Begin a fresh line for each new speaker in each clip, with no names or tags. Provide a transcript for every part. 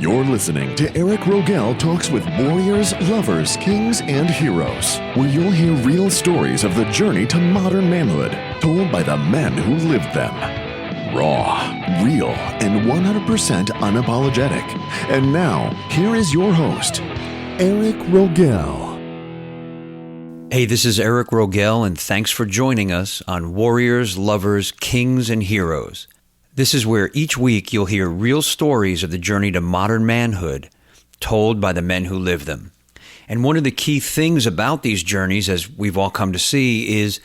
You're listening to Eric Rogel Talks with Warriors, Lovers, Kings, and Heroes, where you'll hear real stories of the journey to modern manhood, told by the men who lived them. Raw, real, and 100% unapologetic. And now, here is your host, Eric Rogel.
Hey, this is Eric Rogel, and thanks for joining us on Warriors, Lovers, Kings, and Heroes. This is where each week you'll hear real stories of the journey to modern manhood, told by the men who live them. And one of the key things about these journeys, as we've all come to see, is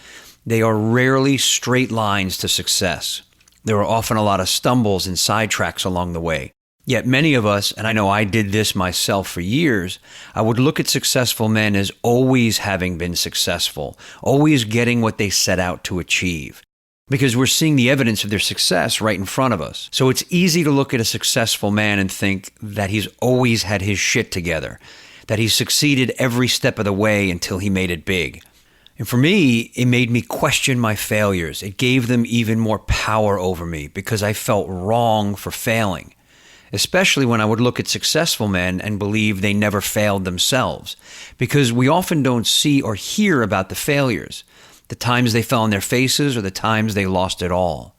they are rarely straight lines to success. There are often a lot of stumbles and sidetracks along the way. Yet many of us, and I know I did this myself for years, I would look at successful men as always having been successful, always getting what they set out to achieve. Because we're seeing the evidence of their success right in front of us. So it's easy to look at a successful man and think that he's always had his shit together, that he's succeeded every step of the way until he made it big. And for me, it made me question my failures. It gave them even more power over me because I felt wrong for failing. Especially when I would look at successful men and believe they never failed themselves. Because we often don't see or hear about the failures, the times they fell on their faces or the times they lost it all.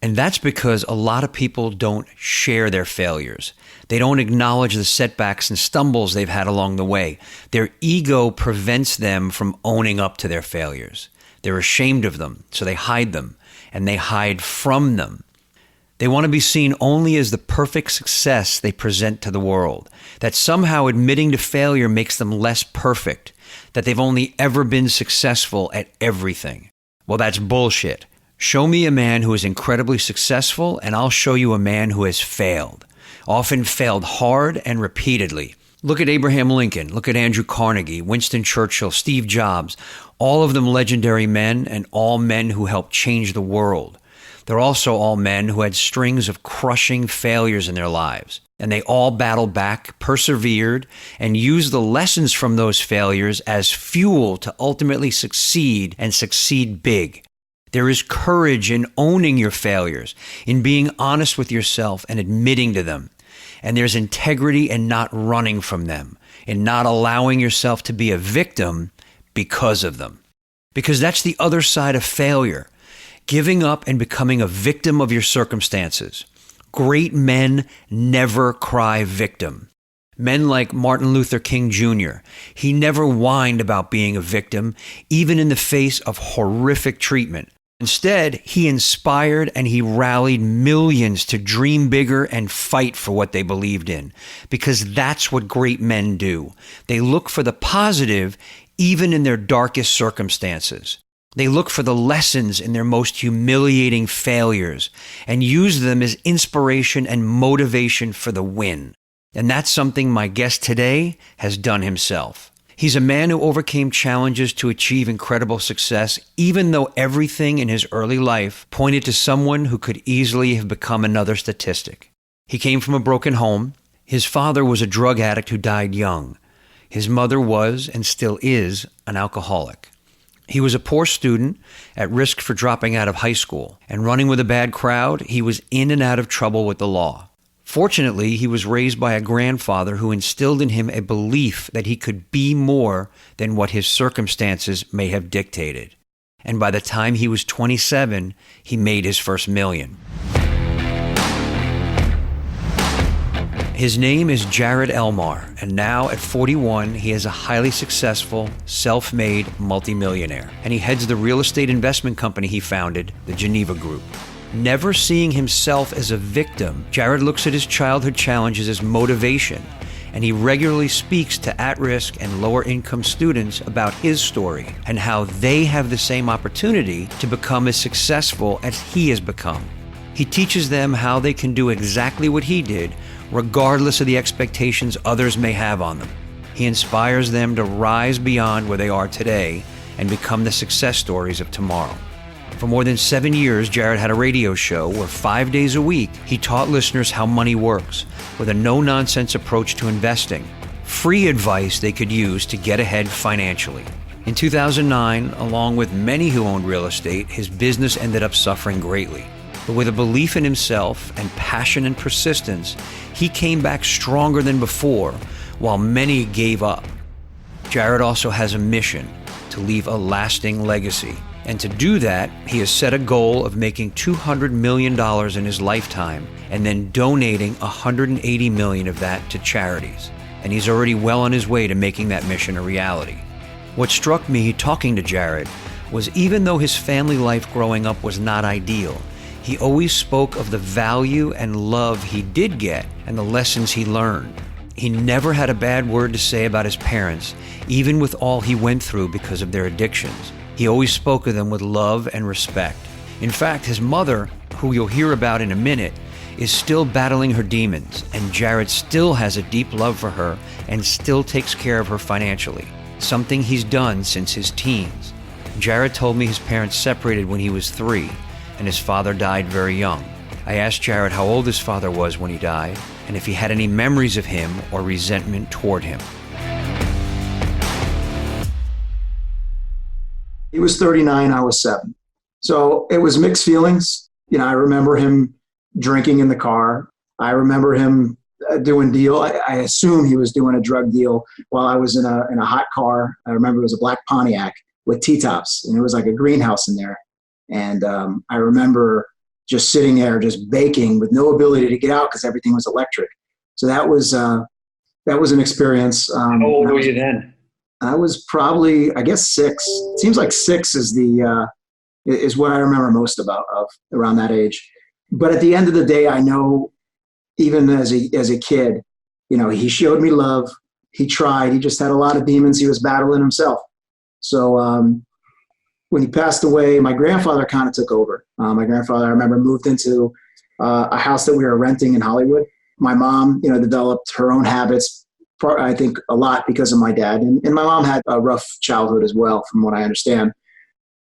And that's because a lot of people don't share their failures. They don't acknowledge the setbacks and stumbles they've had along the way. Their ego prevents them from owning up to their failures. They're ashamed of them, so they hide them, and they hide from them. They want to be seen only as the perfect success they present to the world, that somehow admitting to failure makes them less perfect, that they've only ever been successful at everything. Well, that's bullshit. Show me a man who is incredibly successful, and I'll show you a man who has failed, often failed hard and repeatedly. Look at Abraham Lincoln, look at Andrew Carnegie, Winston Churchill, Steve Jobs, all of them legendary men and all men who helped change the world. They're also all men who had strings of crushing failures in their lives. And they all battled back, persevered, and used the lessons from those failures as fuel to ultimately succeed and succeed big. There is courage in owning your failures, in being honest with yourself and admitting to them. And there's integrity in not running from them, in not allowing yourself to be a victim because of them. Because that's the other side of failure. Giving up and becoming a victim of your circumstances. Great men never cry victim. Men like Martin Luther King Jr., he never whined about being a victim, even in the face of horrific treatment. Instead, he inspired and he rallied millions to dream bigger and fight for what they believed in. Because that's what great men do. They look for the positive even in their darkest circumstances. They look for the lessons in their most humiliating failures and use them as inspiration and motivation for the win. And that's something my guest today has done himself. He's a man who overcame challenges to achieve incredible success, even though everything in his early life pointed to someone who could easily have become another statistic. He came from a broken home. His father was a drug addict who died young. His mother was, and still is, an alcoholic. He was a poor student, at risk for dropping out of high school, and running with a bad crowd, he was in and out of trouble with the law. Fortunately, he was raised by a grandfather who instilled in him a belief that he could be more than what his circumstances may have dictated. And by the time he was 27, he made his first million. His name is Jarred Elmar, and now at 41, he is a highly successful, self-made multimillionaire, and he heads the real estate investment company he founded, the Geneva Group. Never seeing himself as a victim, Jarred looks at his childhood challenges as motivation, and he regularly speaks to at-risk and lower-income students about his story and how they have the same opportunity to become as successful as he has become. He teaches them how they can do exactly what he did, regardless of the expectations others may have on them. He inspires them to rise beyond where they are today and become the success stories of tomorrow. For more than 7 years, Jarred had a radio show where 5 days a week, he taught listeners how money works with a no-nonsense approach to investing, free advice they could use to get ahead financially. In 2009, along with many who owned real estate, his business ended up suffering greatly. But with a belief in himself and passion and persistence, he came back stronger than before, while many gave up. Jarred also has a mission to leave a lasting legacy. And to do that, he has set a goal of making $200 million in his lifetime and then donating $180 million of that to charities. And he's already well on his way to making that mission a reality. What struck me talking to Jarred was even though his family life growing up was not ideal, he always spoke of the value and love he did get and the lessons he learned. He never had a bad word to say about his parents, even with all he went through because of their addictions. He always spoke of them with love and respect. In fact, his mother, who you'll hear about in a minute, is still battling her demons, and Jarred still has a deep love for her and still takes care of her financially, something he's done since his teens. Jarred told me his parents separated when he was 3, and his father died very young. I asked Jarred how old his father was when he died, and if he had any memories of him or resentment toward him.
He was 39, I was 7. So it was mixed feelings. I remember him drinking in the car. I remember him doing deal. I assume he was doing a drug deal while I was in a hot car. I remember it was a black Pontiac with T-tops, and it was like a greenhouse in there. And I remember just sitting there, just baking with no ability to get out because everything was electric. So that was an experience.
How old were you then?
I was probably, I guess, 6. It seems like 6 is what I remember most of around that age. But at the end of the day, I know even as a kid, he showed me love. He tried. He just had a lot of demons he was battling himself. So when he passed away, my grandfather kind of took over. My grandfather, I remember, moved into a house that we were renting in Hollywood. My mom, developed her own habits, I think a lot because of my dad. And my mom had a rough childhood as well, from what I understand.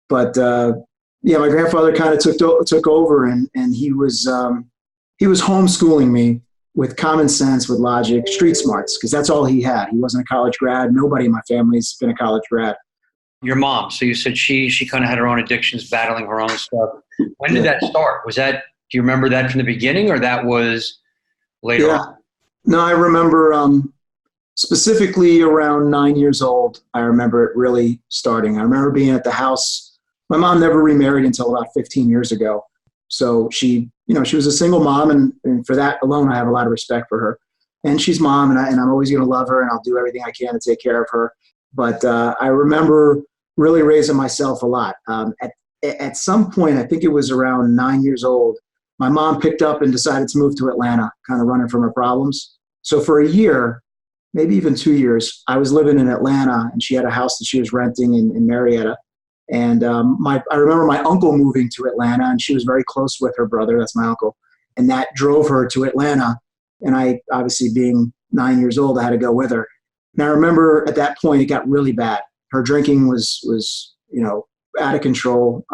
But my grandfather kind of took over, and he was homeschooling me with common sense, with logic, street smarts, because that's all he had. He wasn't a college grad. Nobody in my family's been a college grad.
Your mom. So you said she kind of had her own addictions, battling her own stuff. When did that start? Do you remember that from the beginning, or that was later on?
No, I remember specifically around 9 years old. I remember it really starting. I remember being at the house. My mom never remarried until about 15 years ago. So she was a single mom, and for that alone, I have a lot of respect for her. And she's mom, and I'm always going to love her, and I'll do everything I can to take care of her. But I remember really raising myself a lot. At some point, I think it was around 9 years old, my mom picked up and decided to move to Atlanta, kind of running from her problems. So for a year, maybe even 2 years, I was living in Atlanta, and she had a house that she was renting in Marietta. And I remember my uncle moving to Atlanta, and she was very close with her brother. That's my uncle. And that drove her to Atlanta. And I, obviously being 9 years old, I had to go with her. And I remember at that point, it got really bad. Her drinking was out of control.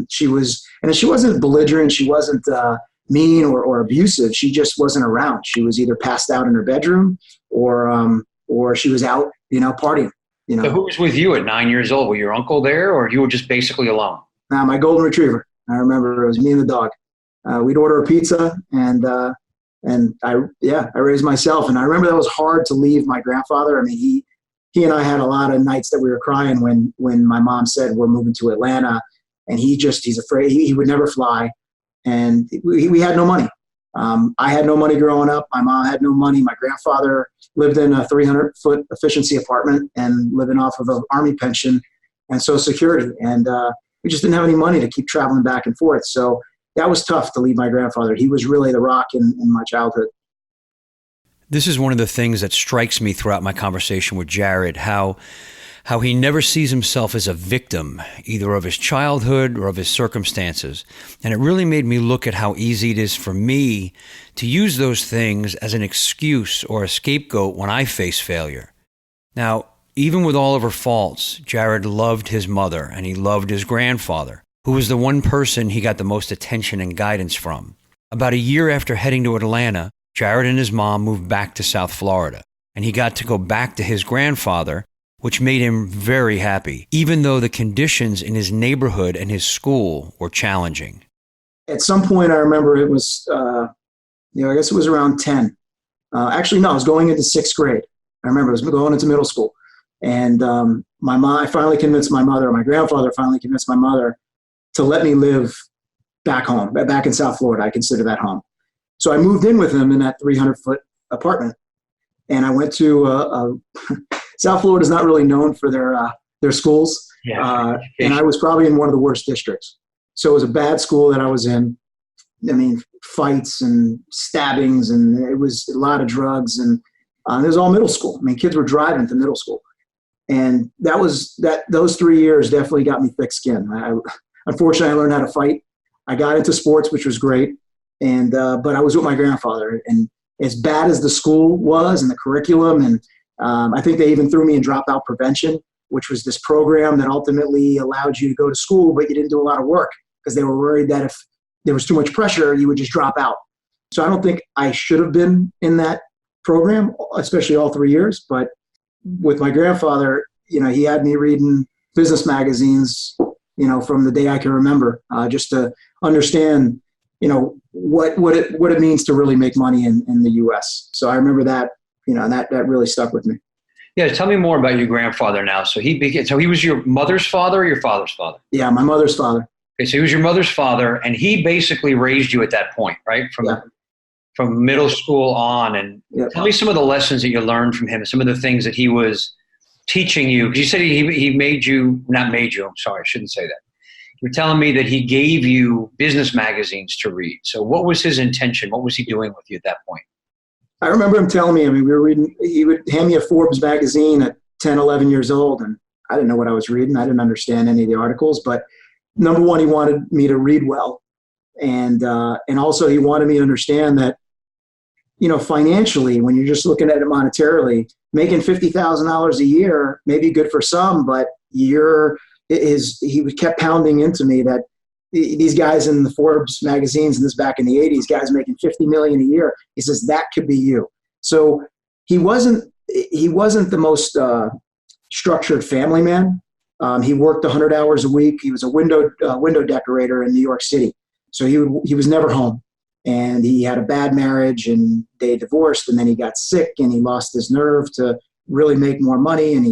She wasn't belligerent. She wasn't mean or abusive. She just wasn't around. She was either passed out in her bedroom or she was out, partying.
So who was with you at 9 years old? Were your uncle there, or you were just basically alone?
My golden retriever. I remember it was me and the dog. We'd order a pizza, and I raised myself. And I remember that was hard to leave my grandfather. I mean, he and I had a lot of nights that we were crying when my mom said we're moving to Atlanta, and he's afraid he would never fly, and we had no money. I had no money growing up. My mom had no money. My grandfather lived in a 300-foot efficiency apartment and living off of an Army pension and Social Security. And we just didn't have any money to keep traveling back and forth. So that was tough to leave my grandfather. He was really the rock in my childhood.
This is one of the things that strikes me throughout my conversation with Jarred, how he never sees himself as a victim, either of his childhood or of his circumstances. And it really made me look at how easy it is for me to use those things as an excuse or a scapegoat when I face failure. Now, even with all of her faults, Jarred loved his mother and he loved his grandfather, who was the one person he got the most attention and guidance from. About a year after heading to Atlanta, Jarred and his mom moved back to South Florida, and he got to go back to his grandfather, which made him very happy, even though the conditions in his neighborhood and his school were challenging.
at some point, I remember it was, I guess it was around 10. Actually, no, I was going into sixth grade. I remember I was going into middle school. And I finally convinced my grandfather finally convinced my mother to let me live back home, back in South Florida. I consider that home. So I moved in with him in that 300-foot apartment. And I went to South Florida is not really known for their schools. Yeah. And I was probably in one of the worst districts. So it was a bad school that I was in. I mean, fights and stabbings, and it was a lot of drugs, and it was all middle school. I mean, kids were driving to middle school. And those 3 years definitely got me thick skin. Unfortunately, I learned how to fight. I got into sports, which was great. And, but I was with my grandfather, and as bad as the school was and the curriculum, and I think they even threw me in dropout prevention, which was this program that ultimately allowed you to go to school, but you didn't do a lot of work because they were worried that if there was too much pressure, you would just drop out. So I don't think I should have been in that program, especially all 3 years. But with my grandfather, he had me reading business magazines, from the day I can remember, just to understand, what it means to really make money in the U.S. So I remember that, that really stuck with me.
Yeah, tell me more about your grandfather now. So he was your mother's father or your father's father?
Yeah, my mother's father.
Okay, so he was your mother's father, and he basically raised you at that point, right? From middle school on. And tell me some of the lessons that you learned from him, some of the things that he was teaching you. Because you said he made you, not made you, I'm sorry, I shouldn't say that. You're telling me that he gave you business magazines to read. So what was his intention? What was he doing with you at that point?
I remember him telling me, we were reading, he would hand me a Forbes magazine at 10, 11 years old, and I didn't know what I was reading. I didn't understand any of the articles, but number one, he wanted me to read well. And also he wanted me to understand that, financially, when you're just looking at it monetarily, making $50,000 a year may be good for some, but he kept pounding into me that these guys in the Forbes magazines, and this back in the 80s, guys making $50 million a year. He says that could be you. So he wasn't the most structured family man. He worked 100 hours a week. He was a window decorator in New York City. So he was never home, and he had a bad marriage, and they divorced, and then he got sick, and he lost his nerve to really make more money, and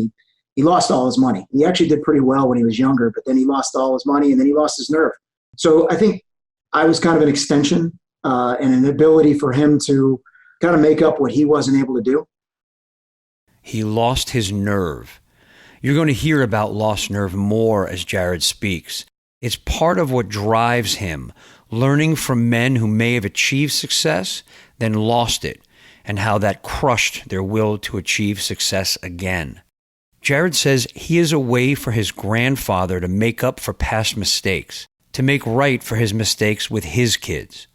he lost all his money. He actually did pretty well when he was younger, but then he lost all his money, and then he lost his nerve. So I think I was kind of an extension and an ability for him to kind of make up what he wasn't able to do.
He lost his nerve. You're going to hear about lost nerve more as Jarred speaks. It's part of what drives him, learning from men who may have achieved success, then lost it, and how that crushed their will to achieve success again. Jarred says he is a way for his grandfather to make up for past mistakes, to make right for his mistakes with his kids.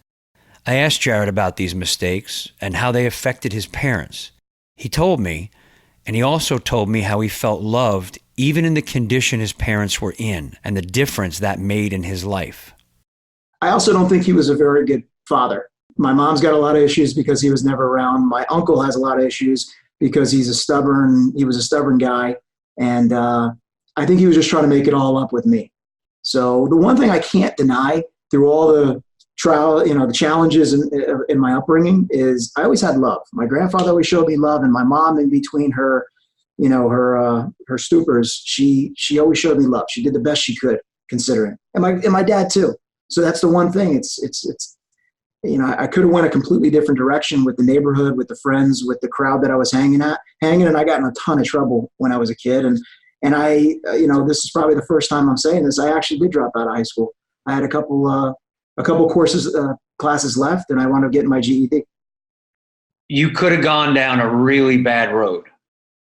I asked Jarred about these mistakes and how they affected his parents. He told me, and he also told me how he felt loved even in the condition his parents were in and the difference that made in his life.
I also don't think he was a very good father. My mom's got a lot of issues because he was never around. My uncle has a lot of issues because he was a stubborn guy. And I think he was just trying to make it all up with me. So the one thing I can't deny through all the the challenges in my upbringing is I always had love. My grandfather always showed me love, and my mom, in between her stupors, she always showed me love. She did the best she could, considering, and my dad too. So that's the one thing. I could have went a completely different direction with the neighborhood, with the friends, with the crowd that I was hanging, and I got in a ton of trouble when I was a kid. And I, this is probably the first time I'm saying this. I actually did drop out of high school. I had a couple classes left, and I wound up getting my GED.
You could have gone down a really bad road,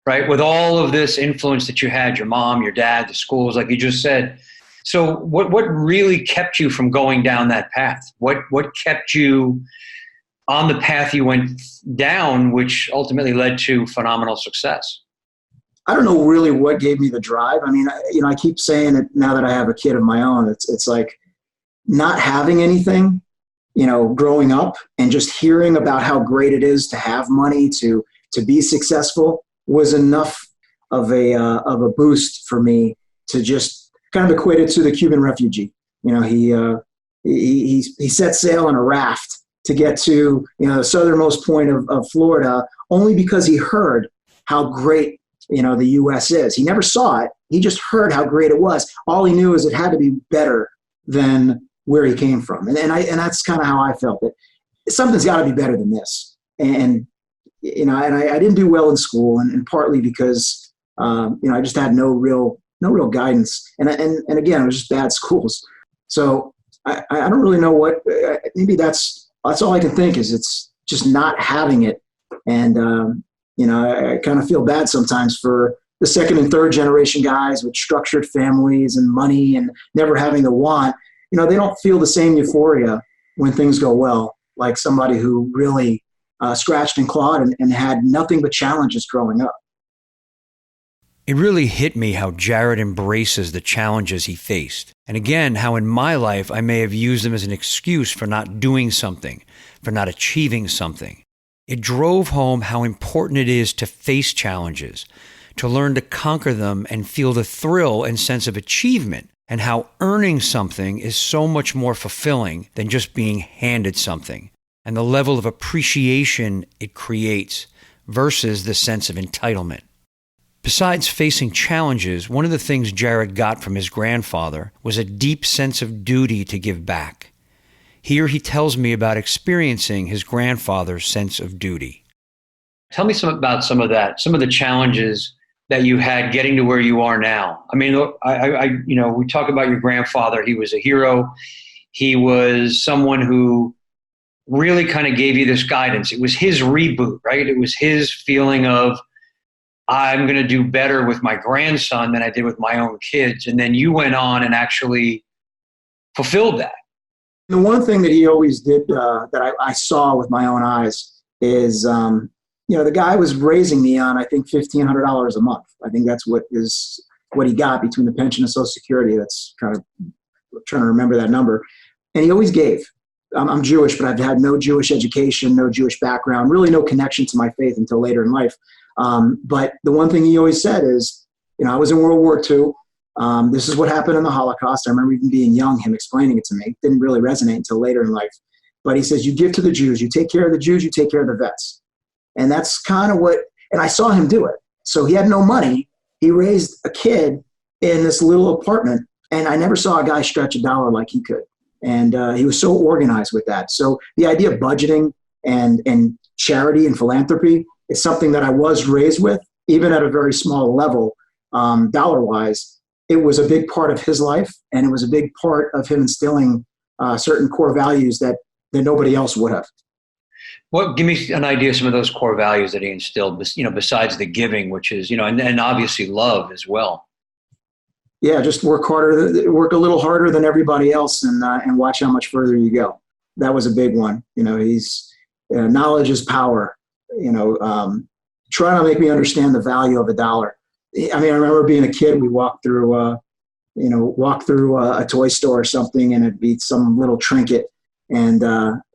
right? With all of this influence that you had, your mom, your dad, the schools, like you just said. So what really kept you from going down that path? What kept you on the path you went down, which ultimately led to phenomenal success?
I don't know really what gave me the drive. I mean, I keep saying it now that I have a kid of my own. It's like not having anything, growing up and just hearing about how great it is to have money, to be successful was enough of a boost for me to just kind of equate it to the Cuban refugee. He he set sail on a raft to get to, the southernmost point of Florida, only because he heard how great, the U.S. is. He never saw it. He just heard how great it was. All he knew is it had to be better than where he came from. And that's kind of how I felt it. Something's got to be better than this. And I didn't do well in school, and partly because, I just had no real guidance. And again, it was just bad schools. So I don't really know what, maybe that's all I can think is it's just not having it. And, I kind of feel bad sometimes for the second and third generation guys with structured families and money and never having the want. They don't feel the same euphoria when things go well, like somebody who really scratched and clawed and had nothing but challenges growing up.
It really hit me how Jarred embraces the challenges he faced. And again, how in my life I may have used them as an excuse for not doing something, for not achieving something. It drove home how important it is to face challenges, to learn to conquer them and feel the thrill and sense of achievement, and how earning something is so much more fulfilling than just being handed something, and the level of appreciation it creates versus the sense of entitlement. Besides facing challenges, one of the things Jarred got from his grandfather was a deep sense of duty to give back. Here he tells me about experiencing his grandfather's sense of duty.
Tell me about some of that, some of the challenges that you had getting to where you are now. I mean, we talk about your grandfather. He was a hero. He was someone who really kind of gave you this guidance. It was his reboot, right? It was his feeling of, I'm going to do better with my grandson than I did with my own kids. And then you went on and actually fulfilled that.
The one thing that he always did that I saw with my own eyes is, the guy was raising me on, I think, $1,500 a month. I think that's what he got between the pension and Social Security. That's kind of trying to remember that number. And he always gave. I'm Jewish, but I've had no Jewish education, no Jewish background, really no connection to my faith until later in life. But the one thing he always said is, I was in World War II. This is what happened in the Holocaust. I remember even being young, him explaining it to me. It didn't really resonate until later in life. But he says, you give to the Jews, you take care of the Jews, you take care of the vets. And that's kind of and I saw him do it. So he had no money. He raised a kid in this little apartment, and I never saw a guy stretch a dollar like he could. And he was so organized with that. So the idea of budgeting and charity and philanthropy is something that I was raised with, even at a very small level, dollar-wise. It was a big part of his life, and it was a big part of him instilling certain core values that nobody else would have.
Well, give me an idea of some of those core values that he instilled, besides the giving, which is, and obviously love as well.
Yeah, just work a little harder than everybody else, and watch how much further you go. That was a big one. Knowledge is power. Trying to make me understand the value of a dollar. I mean, I remember being a kid, we walked through a toy store or something, and it'd be some little trinket, and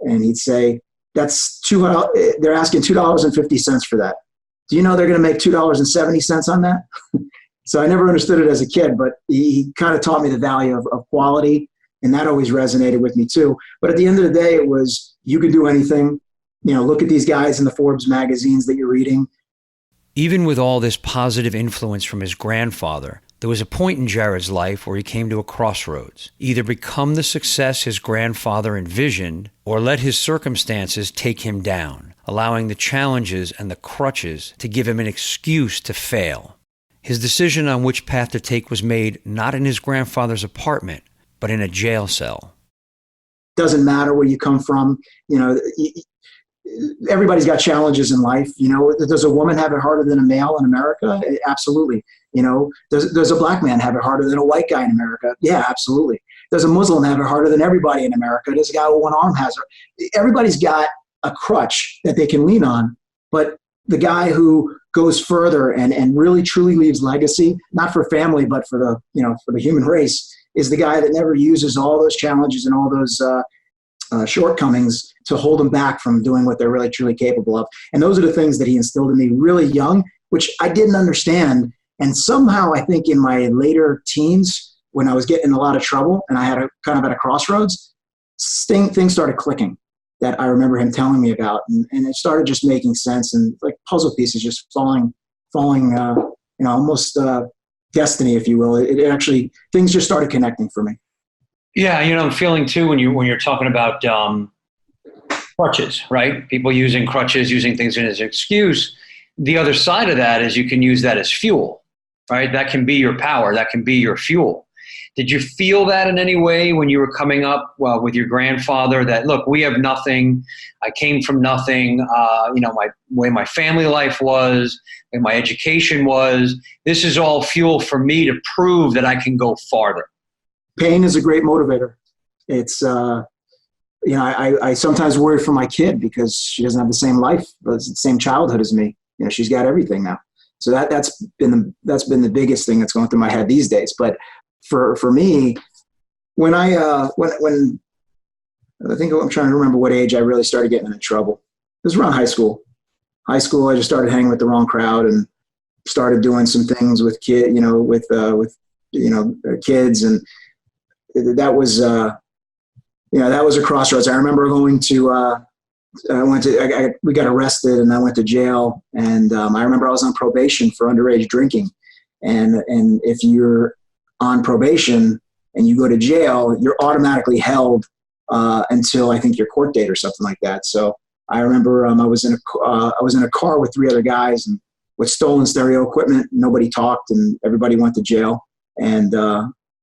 he'd say, "That's $2. They're asking $2.50 for that. Do you know they're going to make $2.70 on that?" So I never understood it as a kid, but he kind of taught me the value of quality, and that always resonated with me too. But at the end of the day, it was, you can do anything. Look at these guys in the Forbes magazines that you're reading.
Even with all this positive influence from his grandfather, there was a point in Jarred's life where he came to a crossroads. Either become the success his grandfather envisioned, or let his circumstances take him down, allowing the challenges and the crutches to give him an excuse to fail. His decision on which path to take was made not in his grandfather's apartment, but in a jail cell.
Doesn't matter where you come from. Everybody's got challenges in life. Does a woman have it harder than a male in America? Absolutely. Does a black man have it harder than a white guy in America? Yeah, absolutely. Does a Muslim have it harder than everybody in America? Does a guy with one arm has it? Everybody's got a crutch that they can lean on, but the guy who goes further and really truly leaves legacy, not for family, but for the human race, is the guy that never uses all those challenges and all those shortcomings to hold them back from doing what they're really truly capable of. And those are the things that he instilled in me really young, which I didn't understand. And somehow I think in my later teens, when I was getting in a lot of trouble and I had kind of at a crossroads, things started clicking that I remember him telling me about, and it started just making sense, and like puzzle pieces just falling, almost destiny, if you will. It actually, things just started connecting for me.
Yeah, I'm feeling too when you're talking about crutches, right? People using crutches, using things as an excuse. The other side of that is you can use that as fuel, right? That can be your power. That can be your fuel. Did you feel that in any way when you were coming up with your grandfather that, look, we have nothing. I came from nothing. My way my family life was, and my education was, this is all fuel for me to prove that I can go farther.
Pain is a great motivator. It's, I sometimes worry for my kid because she doesn't have the same life, but it's the same childhood as me. She's got everything now. So that's been the biggest thing that's going through my head these days. But for me, when I think I'm trying to remember what age I really started getting into trouble. It was around high school. I just started hanging with the wrong crowd and started doing some things with kids, and that was a crossroads. I remember going to, we got arrested and I went to jail, and I remember I was on probation for underage drinking, and if you're on probation and you go to jail, you're automatically held until I think your court date or something like that. So I remember I was in a car with 3 other guys, and with stolen stereo equipment. Nobody talked, and everybody went to jail. And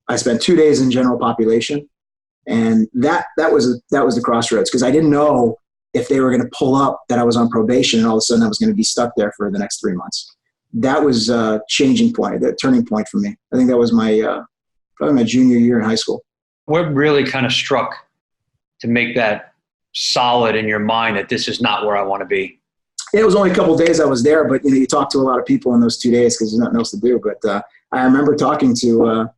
I spent 2 days in general population, and that was the crossroads, because I didn't know if they were going to pull up that I was on probation, and all of a sudden I was going to be stuck there for the next 3 months. That was a changing point, the turning point for me. I think that was probably my junior year in high school.
What really kind of struck to make that solid in your mind that this is not where I want to be?
It was only a couple of days I was there, but you talk to a lot of people in those 2 days because there's nothing else to do. But I remember talking to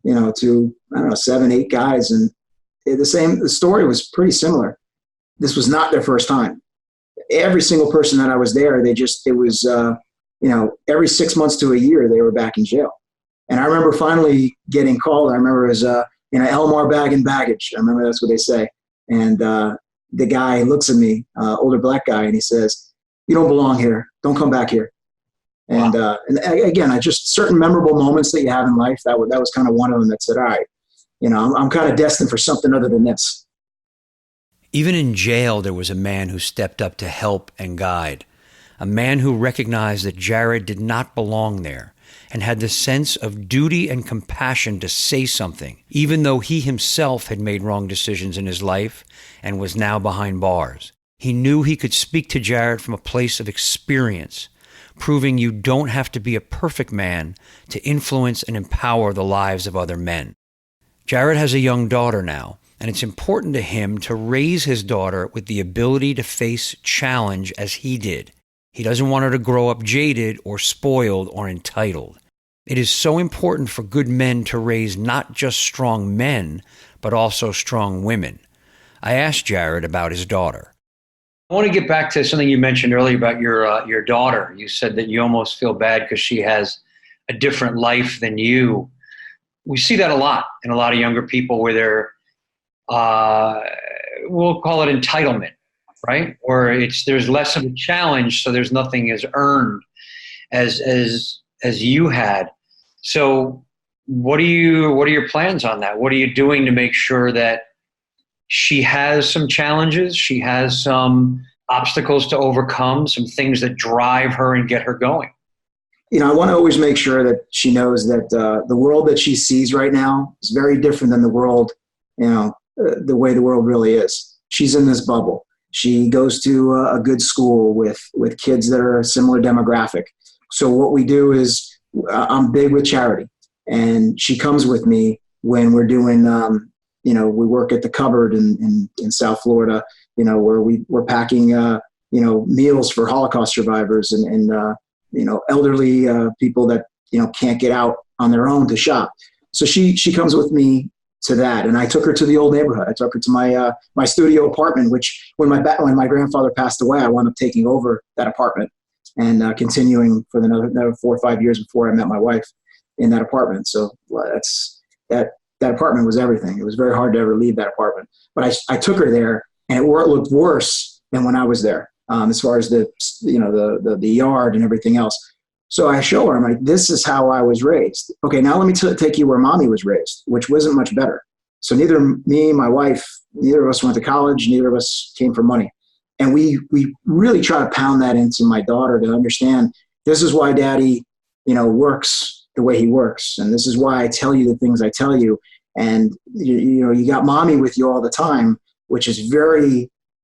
7, 8 guys, and the story was pretty similar. This was not their first time. Every single person that I was there, every 6 months to a year, they were back in jail. And I remember finally getting called. I remember it was, Elmar bag and baggage. I remember that's what they say. And the guy looks at me, older black guy, and he says, "You don't belong here. Don't come back here." And,
wow.
And again, just certain memorable moments that you have in life, that was kind of one of them that said, all right, I'm kind of destined for something other than this.
Even in jail, there was a man who stepped up to help and guide, a man who recognized that Jarred did not belong there and had the sense of duty and compassion to say something, even though he himself had made wrong decisions in his life and was now behind bars. He knew he could speak to Jarred from a place of experience, proving you don't have to be a perfect man to influence and empower the lives of other men. Jarred has a young daughter now, and it's important to him to raise his daughter with the ability to face challenge as he did. He doesn't want her to grow up jaded or spoiled or entitled. It is so important for good men to raise not just strong men, but also strong women. I asked Jarred about his daughter.
I want to get back to something you mentioned earlier about your daughter. You said that you almost feel bad because she has a different life than you. We see that a lot in a lot of younger people where they're, we'll call it entitlement, right? Or there's less of a challenge, so there's nothing as earned as you had. So what are your plans on that? What are you doing to make sure that she has some challenges, she has some obstacles to overcome, some things that drive her and get her going?
I want to always make sure that she knows that the world that she sees right now is very different than the world, the way the world really is. She's in this bubble. She goes to a good school with kids that are a similar demographic. So what we do is I'm big with charity, and she comes with me when we're doing, we work at the Cupboard in South Florida, where we're packing, meals for Holocaust survivors and elderly people that, can't get out on their own to shop. So she comes with me to that. And I took her to the old neighborhood. I took her to my studio apartment, which when my grandfather passed away, I wound up taking over that apartment and continuing for another 4 or 5 years before I met my wife in that apartment. So that apartment was everything. It was very hard to ever leave that apartment. But I took her there, and it looked worse than when I was there, as far as the yard and everything else. So I show her, I'm like, this is how I was raised. Okay, now let me take you where mommy was raised, which wasn't much better. So neither me, my wife, neither of us went to college. Neither of us came for money. And we really try to pound that into my daughter to understand this is why daddy, works the way he works. And this is why I tell you the things I tell you. And, you got mommy with you all the time, which is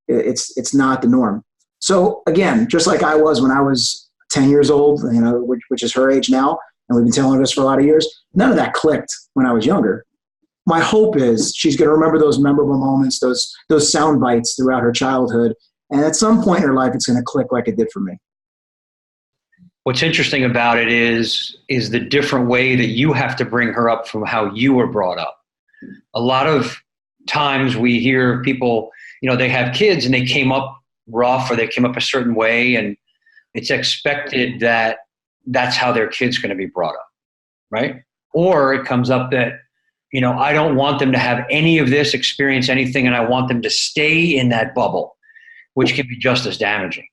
it's not the norm. So again, just like I was when I was 10 years old, which is her age now, and we've been telling this for a lot of years, none of that clicked when I was younger. My hope is she's going to remember those memorable moments, those sound bites throughout her childhood. And at some point in her life, it's going to click like it did for me.
What's interesting about it is the different way that you have to bring her up from how you were brought up. A lot of times we hear people, they have kids and they came up rough or they came up a certain way, and it's expected that that's how their kid's going to be brought up, right? Or it comes up that, I don't want them to have any of this, experience anything, and I want them to stay in that bubble, which can be just as damaging.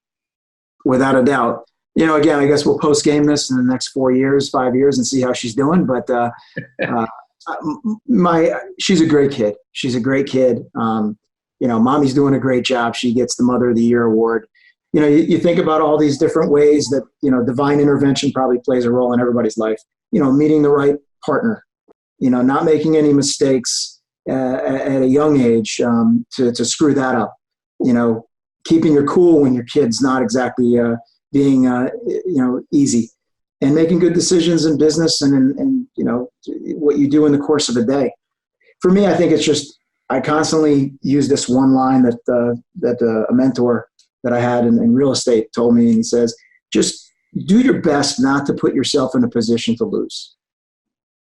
Without a doubt.
Again, I guess we'll post-game this in the next 5 years and see how she's doing. But she's a great kid. She's a great kid. Mommy's doing a great job. She gets the Mother of the Year award. You think about all these different ways that, divine intervention probably plays a role in everybody's life. Meeting the right partner, not making any mistakes at a young age to screw that up. Keeping your cool when your kid's not exactly being easy, and making good decisions in business and what you do in the course of a day. For me, I think it's just, I constantly use this one line that a mentor that I had in real estate told me, and he says, just do your best not to put yourself in a position to lose.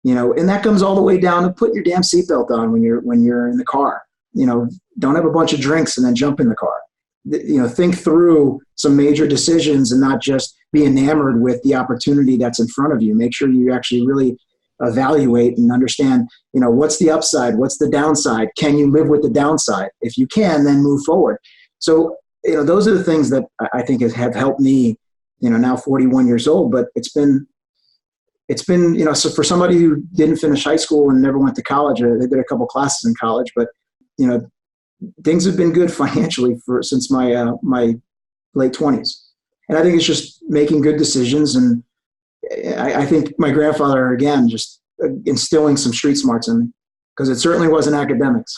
And that comes all the way down to put your damn seatbelt on when you're in the car. Don't have a bunch of drinks and then jump in the car. Think through some major decisions and not just be enamored with the opportunity that's in front of you. Make sure you actually really evaluate and understand, what's the upside, what's the downside? Can you live with the downside? If you can, then move forward. So, those are the things that I think have helped me, now 41 years old, but it's been, so for somebody who didn't finish high school and never went to college, or they did a couple classes in college, but, things have been good financially since my late 20s. And I think it's just making good decisions. And I think my grandfather, again, just instilling some street smarts in me, because it certainly wasn't academics.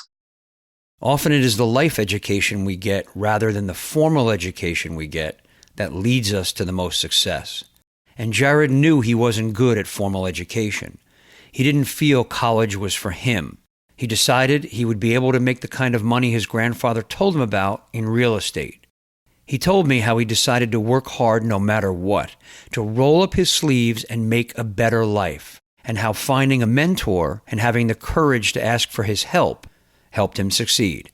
Often it is the life education we get rather than the formal education we get that leads us to the most success. And Jarred knew he wasn't good at formal education. He didn't feel college was for him. He decided he would be able to make the kind of money his grandfather told him about in real estate. He told me how he decided to work hard no matter what, to roll up his sleeves and make a better life, and how finding a mentor and having the courage to ask for his help helped him succeed.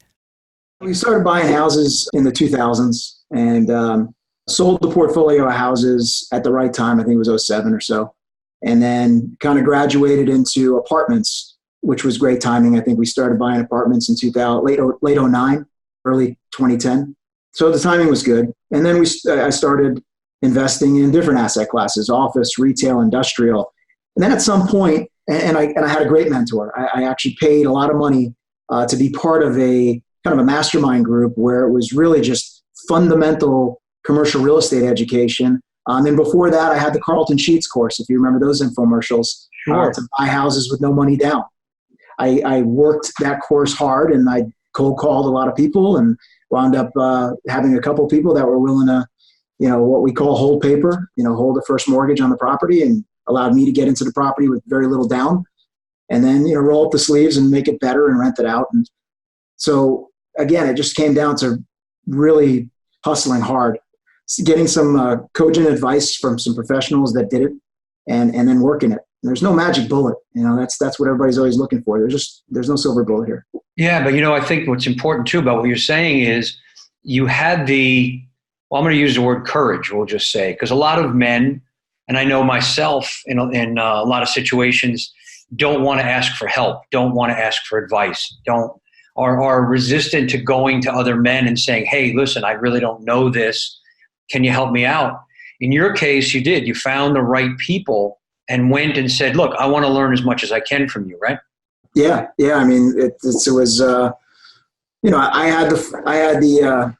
We started buying houses in the 2000s and sold the portfolio of houses at the right time. I think it was 2007 or so. And then kind of graduated into apartments, which was great timing. I think we started buying apartments in late 2009, early 2010. So the timing was good. And then I started investing in different asset classes, office, retail, industrial. And then at some point, and I had a great mentor. I actually paid a lot of money to be part of a kind of a mastermind group where it was really just fundamental commercial real estate education. And before that, I had the Carlton Sheets course, if you remember those infomercials, to buy houses with no money down. I worked that course hard, and I cold called a lot of people and wound up having a couple of people that were willing to, what we call hold paper, hold the first mortgage on the property, and allowed me to get into the property with very little down, and then, roll up the sleeves and make it better and rent it out. And so again, it just came down to really hustling hard, getting some cogent advice from some professionals that did it, and then working it. There's no magic bullet. That's what everybody's always looking for. There's no silver bullet here.
Yeah, but I think what's important too about what you're saying is you had I'm going to use the word courage, we'll just say, because a lot of men, and I know myself in a lot of situations, don't want to ask for help, don't want to ask for advice, are resistant to going to other men and saying, hey, listen, I really don't know this. Can you help me out? In your case, you did. You found the right people and went and said, look, I want to learn as much as I can from you, right?
Yeah. I mean, it was, I had the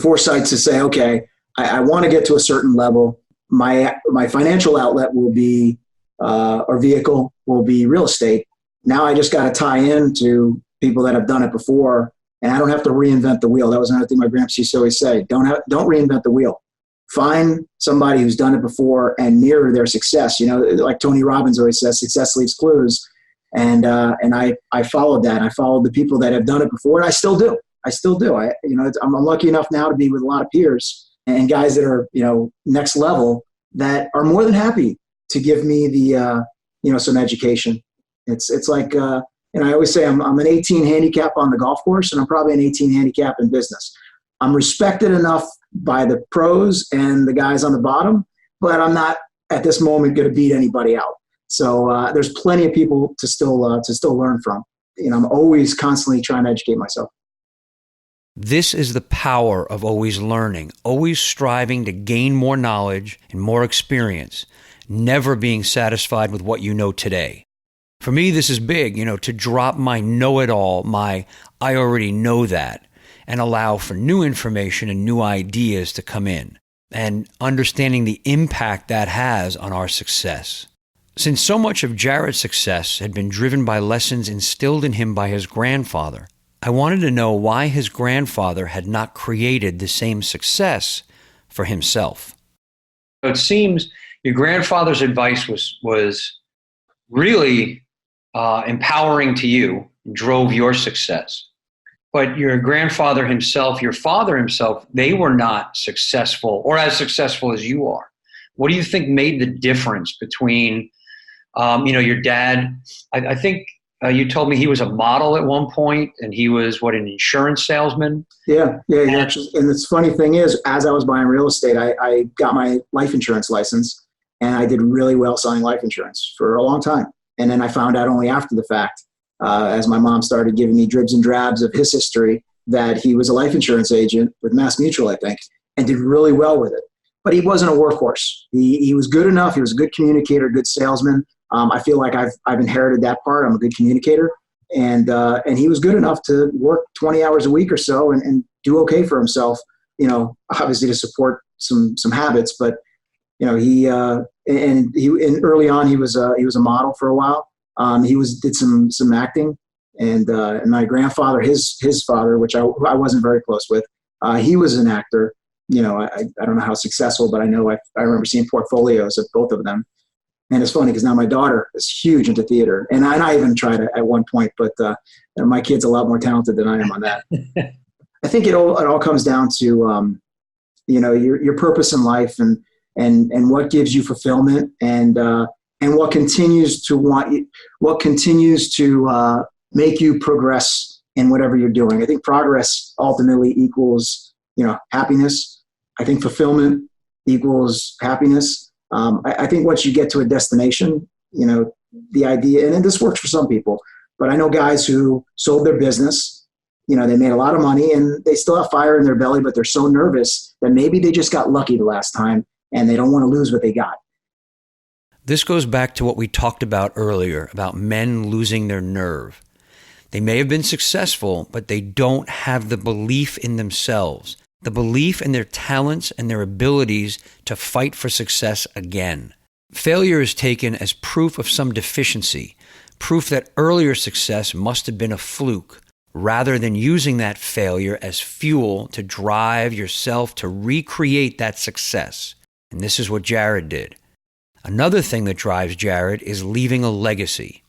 foresight to say, okay, I want to get to a certain level. My financial outlet will be, or vehicle will be real estate. Now I just got to tie into people that have done it before, and I don't have to reinvent the wheel. That was another thing my grandpa used to always say: don't reinvent the wheel. Find somebody who's done it before and mirror their success. Like Tony Robbins always says, success leaves clues. And I followed that. I followed the people that have done it before, and I still do. I'm lucky enough now to be with a lot of peers and guys that are, next level, that are more than happy to give me the, some education. It's like, I always say I'm an 18 handicap on the golf course, and I'm probably an 18 handicap in business. I'm respected enough by the pros and the guys on the bottom, but I'm not at this moment going to beat anybody out. So there's plenty of people to still learn from. I'm always constantly trying to educate myself.
This is the power of always learning, always striving to gain more knowledge and more experience, never being satisfied with what you know today. For me, this is big, to drop my know-it-all, my I already know that, and allow for new information and new ideas to come in, and understanding the impact that has on our success. Since so much of Jarred's success had been driven by lessons instilled in him by his grandfather, I wanted to know why his grandfather had not created the same success for himself.
It seems your grandfather's advice was really empowering to you, drove your success. But your grandfather himself, your father himself, they were not successful or as successful as you are. What do you think made the difference between, your dad? I think you told me he was a model at one point, and he was an insurance salesman.
Yeah. Actually, and the funny thing is, as I was buying real estate, I got my life insurance license, and I did really well selling life insurance for a long time. And then I found out only after the fact, as my mom started giving me dribs and drabs of his history, that he was a life insurance agent with Mass Mutual, I think, and did really well with it. But he wasn't a workhorse. He was good enough. He was a good communicator, good salesman. I feel like I've inherited that part. I'm a good communicator, and he was good enough to work 20 hours a week or so and do okay for himself. Obviously to support some habits, but he early on he was a model for a while. He did some acting, and my grandfather, his father, which I wasn't very close with, he was an actor. I don't know how successful, but I know I remember seeing portfolios of both of them. And it's funny because now my daughter is huge into theater, and I even tried it at one point, but my kid's a lot more talented than I am on that. I think it all comes down to your purpose in life and what gives you fulfillment, and what continues to make you progress in whatever you're doing. I think progress ultimately equals happiness. I think fulfillment equals happiness. I think once you get to a destination, the idea, and this works for some people, but I know guys who sold their business, they made a lot of money and they still have fire in their belly, but they're so nervous that maybe they just got lucky the last time and they don't want to lose what they got.
This goes back to what we talked about earlier about men losing their nerve. They may have been successful, but they don't have the belief in themselves, the belief in their talents and their abilities to fight for success again. Failure is taken as proof of some deficiency, proof that earlier success must have been a fluke, rather than using that failure as fuel to drive yourself to recreate that success. And this is what Jarred did. Another thing that drives Jarred is leaving a legacy.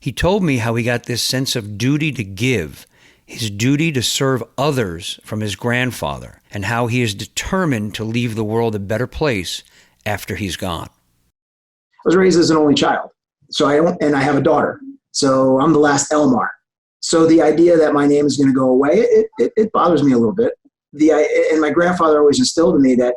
He told me how he got this sense of duty to give, his duty to serve others from his grandfather, and how he is determined to leave the world a better place after he's gone.
I was raised as an only child, and I have a daughter, so I'm the last Elmar. So the idea that my name is going to go away, it bothers me a little bit. And my grandfather always instilled in me that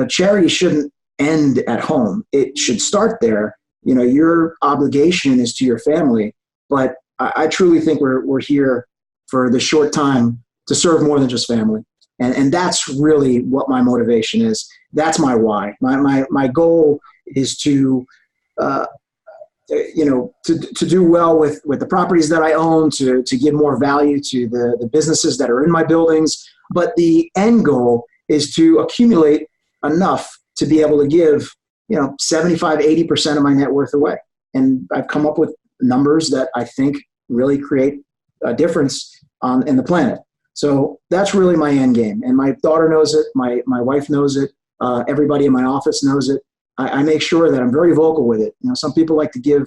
charity shouldn't end at home. It should start there, your obligation is to your family. But I truly think we're here for the short time to serve more than just family. And that's really what my motivation is. That's my why. My goal is to, to do well with the properties that I own, to give more value to the businesses that are in my buildings. But the end goal is to accumulate enough to be able to give, 75, 80% of my net worth away. And I've come up with numbers that I think really create a difference in the planet. So that's really my end game. And my daughter knows it. My wife knows it. Everybody in my office knows it. I make sure that I'm very vocal with it. Some people like to give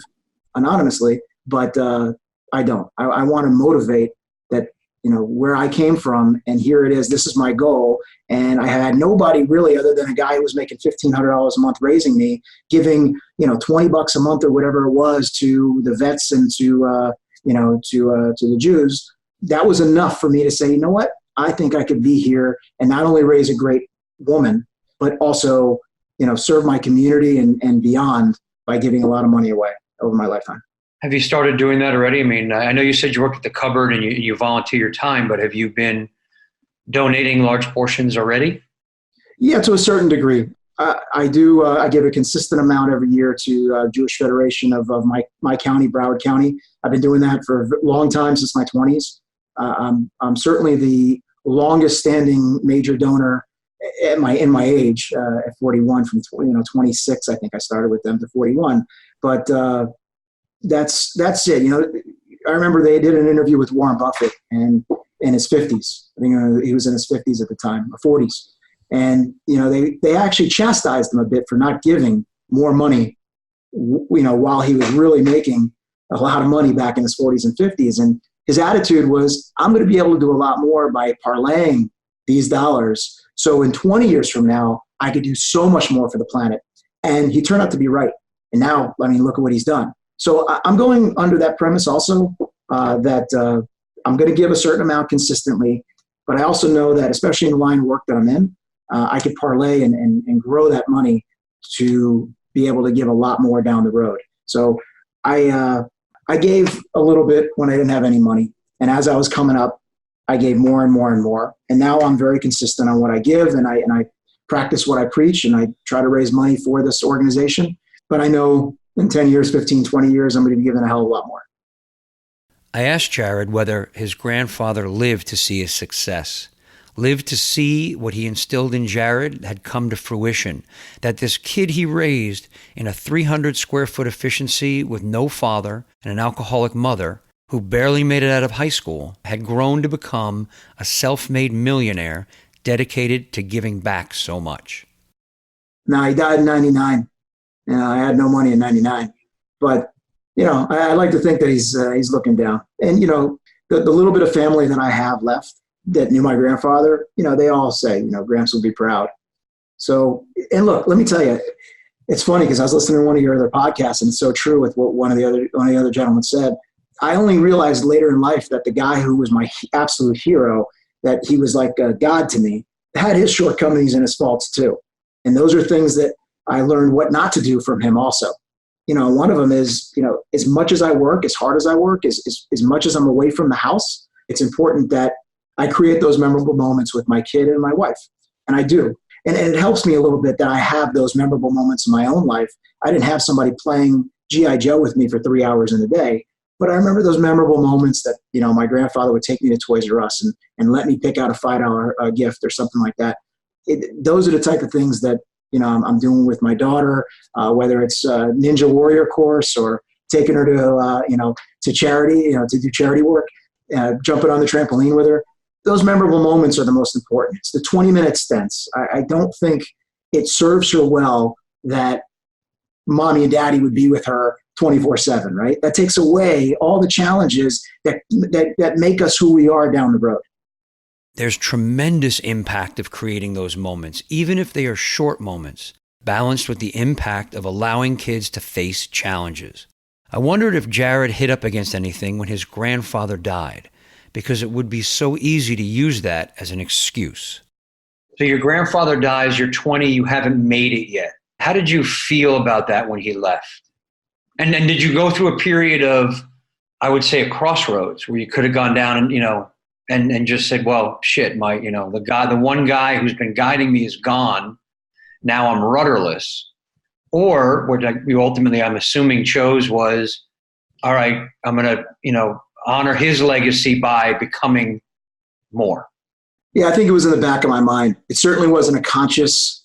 anonymously, but I don't. I want to motivate that, where I came from, and here it is. This is my goal. And I had nobody really other than a guy who was making $1,500 a month raising me, giving, $20 a month or whatever it was to the vets and to the Jews. That was enough for me to say, you know what? I think I could be here and not only raise a great woman, but also, serve my community and beyond by giving a lot of money away over my lifetime.
Have you started doing that already? I mean, I know you said you work at the cupboard and you volunteer your time, but have you been donating large portions already? Yeah,
to a certain degree. I do. I give a consistent amount every year to Jewish Federation of my county, Broward County. I've been doing that for a long time, since my 20s. I'm certainly the longest standing major donor in my age, at 41, from 26. I think I started with them to 41. But that's it. I remember they did an interview with Warren Buffett and in his 50s. I think he was in his 50s at the time, or 40s. And, they actually chastised him a bit for not giving more money, while he was really making a lot of money back in his 40s and 50s. And his attitude was, I'm going to be able to do a lot more by parlaying these dollars. So in 20 years from now, I could do so much more for the planet. And he turned out to be right. And now, look at what he's done. So I'm going under that premise also, that I'm going to give a certain amount consistently. But I also know that, especially in the line of work that I'm in, I could parlay and grow that money to be able to give a lot more down the road. So I gave a little bit when I didn't have any money. And as I was coming up, I gave more and more and more. And now I'm very consistent on what I give, and I practice what I preach, and I try to raise money for this organization. But I know in 10 years, 15, 20 years, I'm going to be giving a hell of a lot more.
I asked Jarred whether his grandfather lived to see his success, lived to see what he instilled in Jarred had come to fruition, that this kid he raised in a 300 square foot efficiency with no father and an alcoholic mother who barely made it out of high school had grown to become a self-made millionaire dedicated to giving back so much.
Now, he died in 99. I had no money in 99. But, I like to think that he's looking down. And, the little bit of family that I have left that knew my grandfather, they all say, Gramps will be proud. So, and look, let me tell you, it's funny because I was listening to one of your other podcasts, and it's so true with what one of the other gentlemen said. I only realized later in life that the guy who was my absolute hero, that he was like a god to me, had his shortcomings and his faults too. And those are things that I learned what not to do from him also. One of them is, as much as I work, as hard as I work, as much as I'm away from the house, it's important that I create those memorable moments with my kid and my wife. And I do. And it helps me a little bit that I have those memorable moments in my own life. I didn't have somebody playing G.I. Joe with me for 3 hours in a day. But I remember those memorable moments that, my grandfather would take me to Toys R Us and let me pick out a $5 gift or something like that. Those are the type of things that, I'm doing with my daughter, whether it's a Ninja Warrior course or taking her to charity, to do charity work, jumping on the trampoline with her. Those memorable moments are the most important. It's the 20-minute stints. I don't think it serves her well that mommy and daddy would be with her 24/7, right? That takes away all the challenges that make us who we are down the road.
There's tremendous impact of creating those moments, even if they are short moments, balanced with the impact of allowing kids to face challenges. I wondered if Jarred hit up against anything when his grandfather died, because it would be so easy to use that as an excuse.
So your grandfather dies, you're 20, you haven't made it yet. How did you feel about that when he left? And then did you go through a period of, I would say, a crossroads where you could have gone down and, and just said, well, shit, the one guy who's been guiding me is gone. Now I'm rudderless. Or what you ultimately, I'm assuming, chose was, all right, I'm going to, honor his legacy by becoming more.
Yeah, I think it was in the back of my mind. It certainly wasn't a conscious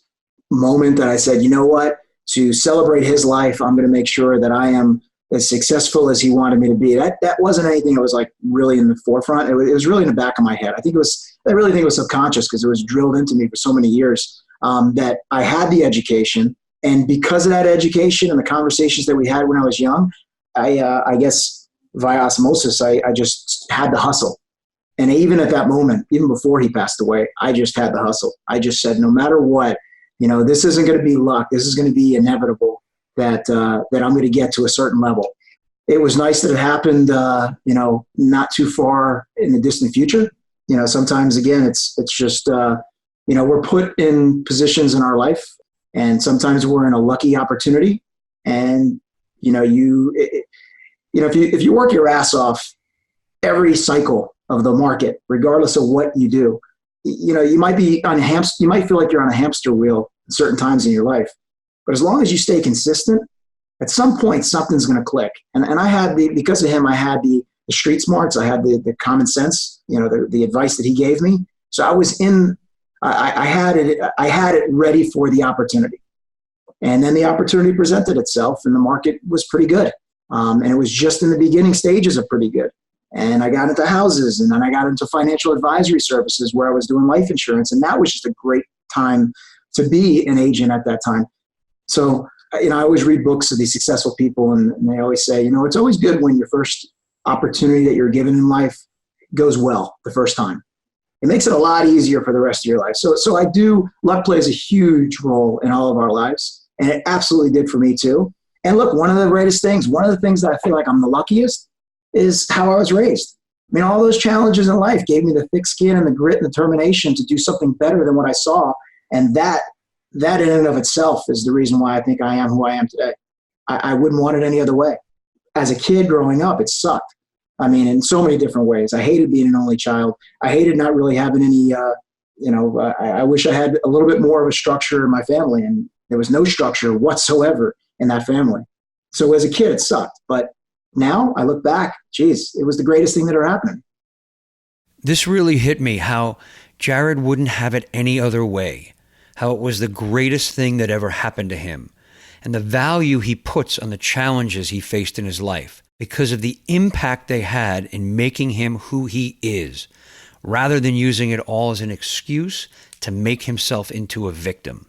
moment that I said, you know what, to celebrate his life, I'm going to make sure that I am as successful as he wanted me to be. That wasn't anything that was like really in the forefront. It was really in the back of my head. I really think it was subconscious because it was drilled into me for so many years that I had the education. And because of that education and the conversations that we had when I was young, I guess via osmosis, I just had the hustle. And even at that moment, even before he passed away, I just had the hustle. I just said, no matter what, this isn't going to be luck. This is going to be inevitable that I'm going to get to a certain level. It was nice that it happened, not too far in the distant future. Sometimes, again, it's just, we're put in positions in our life, and sometimes we're in a lucky opportunity. And, if you work your ass off every cycle of the market, regardless of what you do, you might be on you might feel like you're on a hamster wheel at certain times in your life. But as long as you stay consistent, at some point something's going to click. And I had because of him, I had the street smarts, I had the common sense, the advice that he gave me. So I had it ready for the opportunity. And then the opportunity presented itself, and the market was pretty good. And it was just in the beginning stages of pretty good. And I got into houses, and then I got into financial advisory services where I was doing life insurance. And that was just a great time to be an agent at that time. So, I always read books of these successful people, and they always say, it's always good when your first opportunity that you're given in life goes well the first time. It makes it a lot easier for the rest of your life. So luck plays a huge role in all of our lives, and it absolutely did for me too. And look, one of the things that I feel like I'm the luckiest is how I was raised. All those challenges in life gave me the thick skin and the grit and determination to do something better than what I saw. And that in and of itself is the reason why I think I am who I am today. I wouldn't want it any other way. As a kid growing up, it sucked. In so many different ways. I hated being an only child. I hated not really having any, I wish I had a little bit more of a structure in my family, and there was no structure whatsoever in that family. So as a kid, it sucked. But now I look back, geez, it was the greatest thing that ever happened.
This really hit me, how Jarred wouldn't have it any other way, how it was the greatest thing that ever happened to him, and the value he puts on the challenges he faced in his life because of the impact they had in making him who he is, rather than using it all as an excuse to make himself into a victim.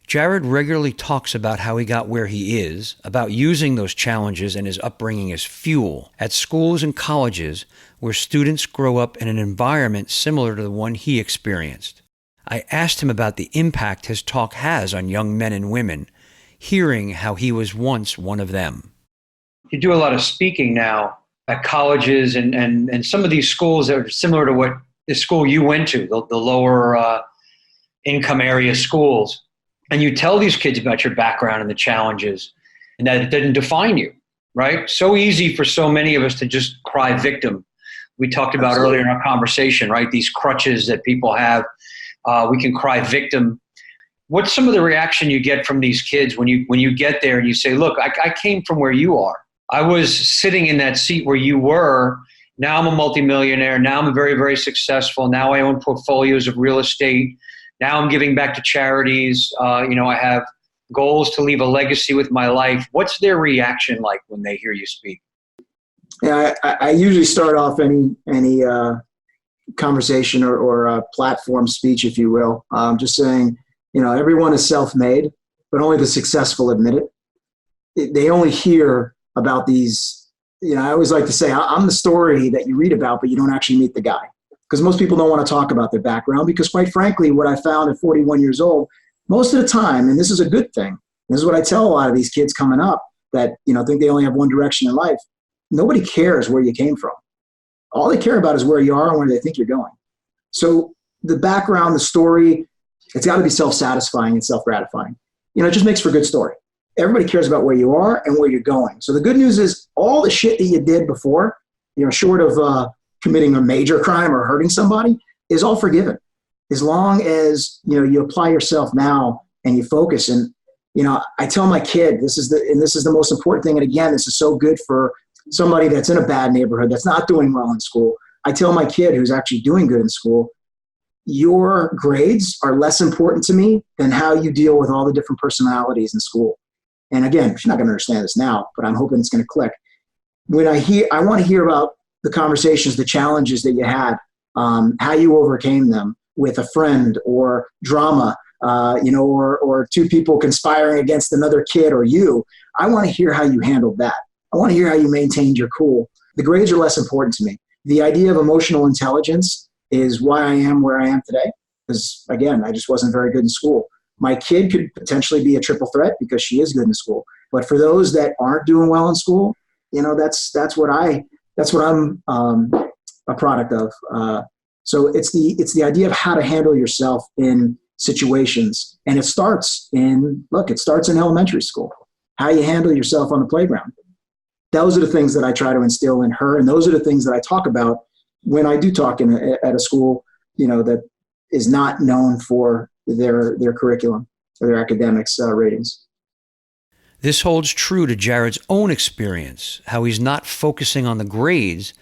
Jarred regularly talks about how he got where he is, about using those challenges and his upbringing as fuel at schools and colleges where students grow up in an environment similar to the one he experienced. I asked him about the impact his talk has on young men and women, hearing how he was once one of them.
You do a lot of speaking now at colleges and some of these schools that are similar to what the school you went to, the lower income area schools. And you tell these kids about your background and the challenges, and that it didn't define you, right? So easy for so many of us to just cry victim. We talked about earlier in our conversation, right? These crutches that people have. We can cry victim. What's some of the reaction you get from these kids when you get there and you say, look, I came from where you are. I was sitting in that seat where you were. Now I'm a multimillionaire. Now I'm very, very successful. Now I own portfolios of real estate. Now I'm giving back to charities. I have goals to leave a legacy with my life. What's their reaction like when they hear you speak?
Yeah, I usually start off any conversation or platform speech, if you will, just saying, everyone is self-made, but only the successful admit it. They only hear about these. I always like to say, I'm the story that you read about, but you don't actually meet the guy. Because most people don't want to talk about their background, because quite frankly, what I found at 41 years old, most of the time, and this is a good thing, this is what I tell a lot of these kids coming up that, think they only have one direction in life. Nobody cares where you came from. All they care about is where you are and where they think you're going. So the background, the story, it's got to be self-satisfying and self-gratifying. It just makes for a good story. everybody cares about where you are and where you're going. So the good news is all the shit that you did before, short of committing a major crime or hurting somebody, is all forgiven. As long as, you apply yourself now and you focus. And, I tell my kid, this is the most important thing. And again, this is so good for somebody that's in a bad neighborhood, that's not doing well in school. I tell my kid who's actually doing good in school, your grades are less important to me than how you deal with all the different personalities in school. And again, she's not going to understand this now, but I'm hoping it's going to click. I want to hear about the conversations, the challenges that you had, how you overcame them with a friend or drama, or two people conspiring against another kid or you. I want to hear how you handled that. I want to hear how you maintained your cool. The grades are less important to me. The idea of emotional intelligence is why I am where I am today. Because again, I just wasn't very good in school. My kid could potentially be a triple threat because she is good in school. But for those that aren't doing well in school, that's what I'm a product of. So it's the idea of how to handle yourself in situations. And it starts in elementary school. How you handle yourself on the playground. Those are the things that I try to instill in her. And those are the things that I talk about when I do talk at a school, that is not known for their curriculum or their academics ratings.
This holds true to Jarred's own experience, how he's not focusing on the grades,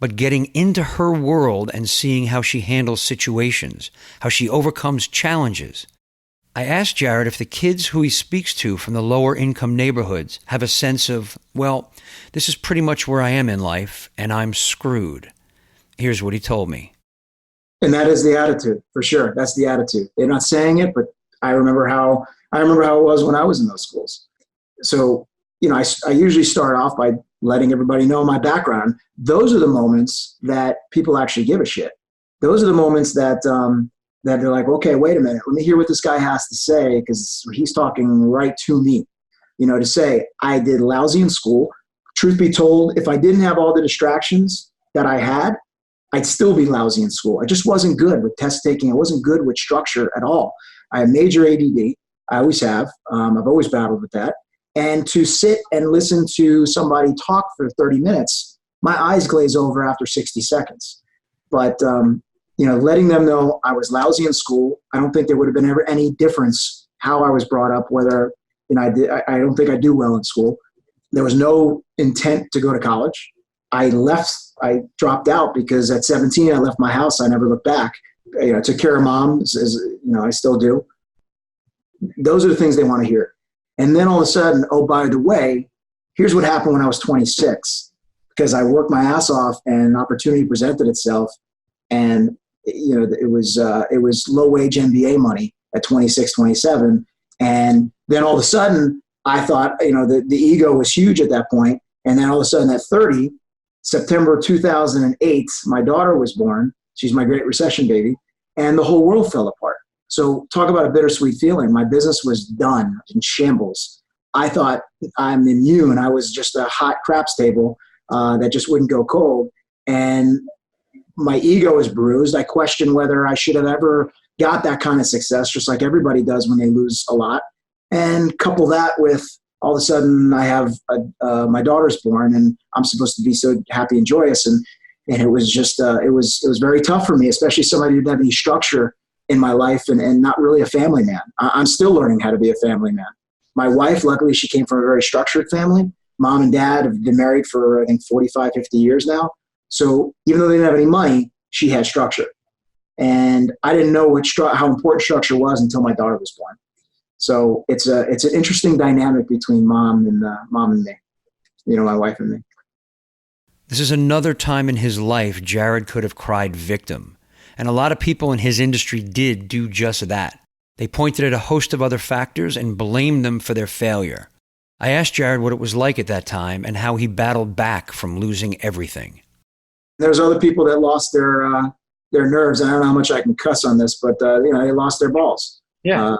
but getting into her world and seeing how she handles situations, how she overcomes challenges. I asked Jarred if the kids who he speaks to from the lower income neighborhoods have a sense of, well, this is pretty much where I am in life and I'm screwed. Here's what he told me.
And that is the attitude, for sure. That's the attitude. They're not saying it, but I remember how it was when I was in those schools. So, I usually start off by letting everybody know my background. Those are the moments that people actually give a shit. Those are the moments that they're like, okay, wait a minute, let me hear what this guy has to say, because he's talking right to me. To say I did lousy in school. Truth be told, if I didn't have all the distractions that I had, I'd still be lousy in school. I just wasn't good with test taking. I wasn't good with structure at all. I have major ADD. I always have. I've always battled with that. And to sit and listen to somebody talk for 30 minutes, my eyes glaze over after 60 seconds. But, letting them know I was lousy in school. I don't think there would have been ever any difference how I was brought up, whether, I don't think I do well in school. There was no intent to go to college. I dropped out because at 17, I left my house. I never looked back. I took care of mom, as I still do. Those are the things they want to hear. And then all of a sudden, oh, by the way, here's what happened when I was 26, because I worked my ass off and an opportunity presented itself. And, it was low wage MBA money at 26, 27. And then all of a sudden I thought, the ego was huge at that point. And then all of a sudden at 30, September 2008, my daughter was born. She's my Great Recession baby. And the whole world fell apart. So talk about a bittersweet feeling. My business was done, in shambles. I thought I'm immune. I was just a hot craps table that just wouldn't go cold. And my ego is bruised. I question whether I should have ever got that kind of success, just like everybody does when they lose a lot. And couple that with all of a sudden I have my daughter's born and I'm supposed to be so happy and joyous. And it was just, it was very tough for me, especially somebody who didn't have any structure in my life and not really a family man. I'm still learning how to be a family man. My wife, luckily, she came from a very structured family. Mom and dad have been married for, I think, 45, 50 years now. So even though they didn't have any money, she had structure. And I didn't know how important structure was until my daughter was born. So it's an interesting dynamic between mom and me, my wife and me.
This is another time in his life Jarred could have cried victim. And a lot of people in his industry did do just that. They pointed at a host of other factors and blamed them for their failure. I asked Jarred what it was like at that time and how he battled back from losing everything.
There's other people that lost their nerves. I don't know how much I can cuss on this, but they lost their balls.
Yeah.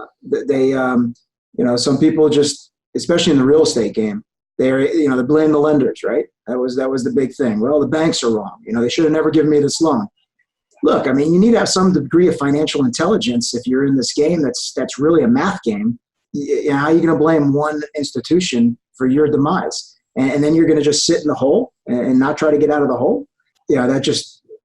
Some people just, especially in the real estate game, they blame the lenders, right? That was the big thing. Well, the banks are wrong. They should have never given me this loan. Look, you need to have some degree of financial intelligence if you're in this game that's really a math game. how are you going to blame one institution for your demise? And then you're going to just sit in the hole and not try to get out of the hole. Yeah,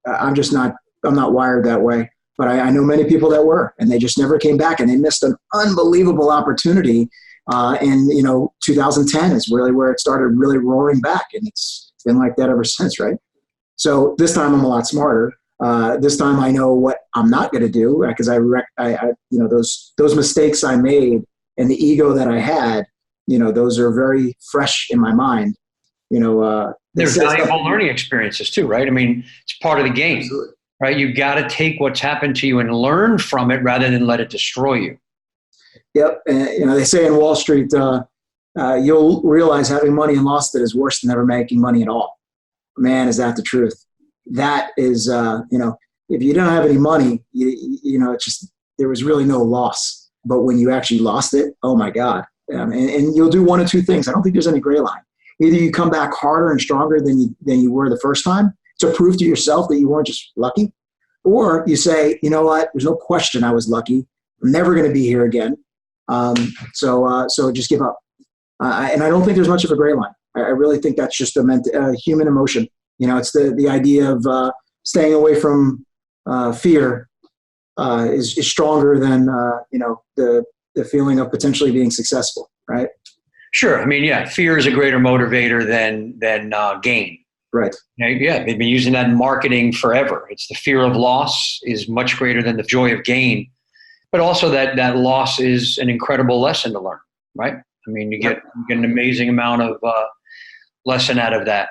I'm not wired that way. But I know many people that were, and they just never came back, and they missed an unbelievable opportunity. And 2010 is really where it started really roaring back, and it's been like that ever since, right? So this time I'm a lot smarter. This time I know what I'm not going to do, because those mistakes I made and the ego that I had, those are very fresh in my mind.
They're valuable learning experiences too, right? I mean, it's part of the game.
Absolutely.
Right? You got to take what's happened to you and learn from it rather than let it destroy you.
Yep. And, they say in Wall Street, you'll realize having money and lost it is worse than never making money at all. Man, is that the truth? That is, if you don't have any money, it's just, there was really no loss. But when you actually lost it, oh my God. And you'll do one of two things. I don't think there's any gray line. Either you come back harder and stronger than you were the first time, to prove to yourself that you weren't just lucky, or you say, you know what, there's no question I was lucky. I'm never going to be here again. So just give up. And I don't think there's much of a gray line. I really think that's just a human emotion. It's the idea of staying away from fear is stronger than the feeling of potentially being successful, right?
Sure. I mean, yeah, fear is a greater motivator than gain.
Right.
Yeah, they've been using that in marketing forever. It's the fear of loss is much greater than the joy of gain, but also that loss is an incredible lesson to learn, right? I mean, you get an amazing amount of lesson out of that.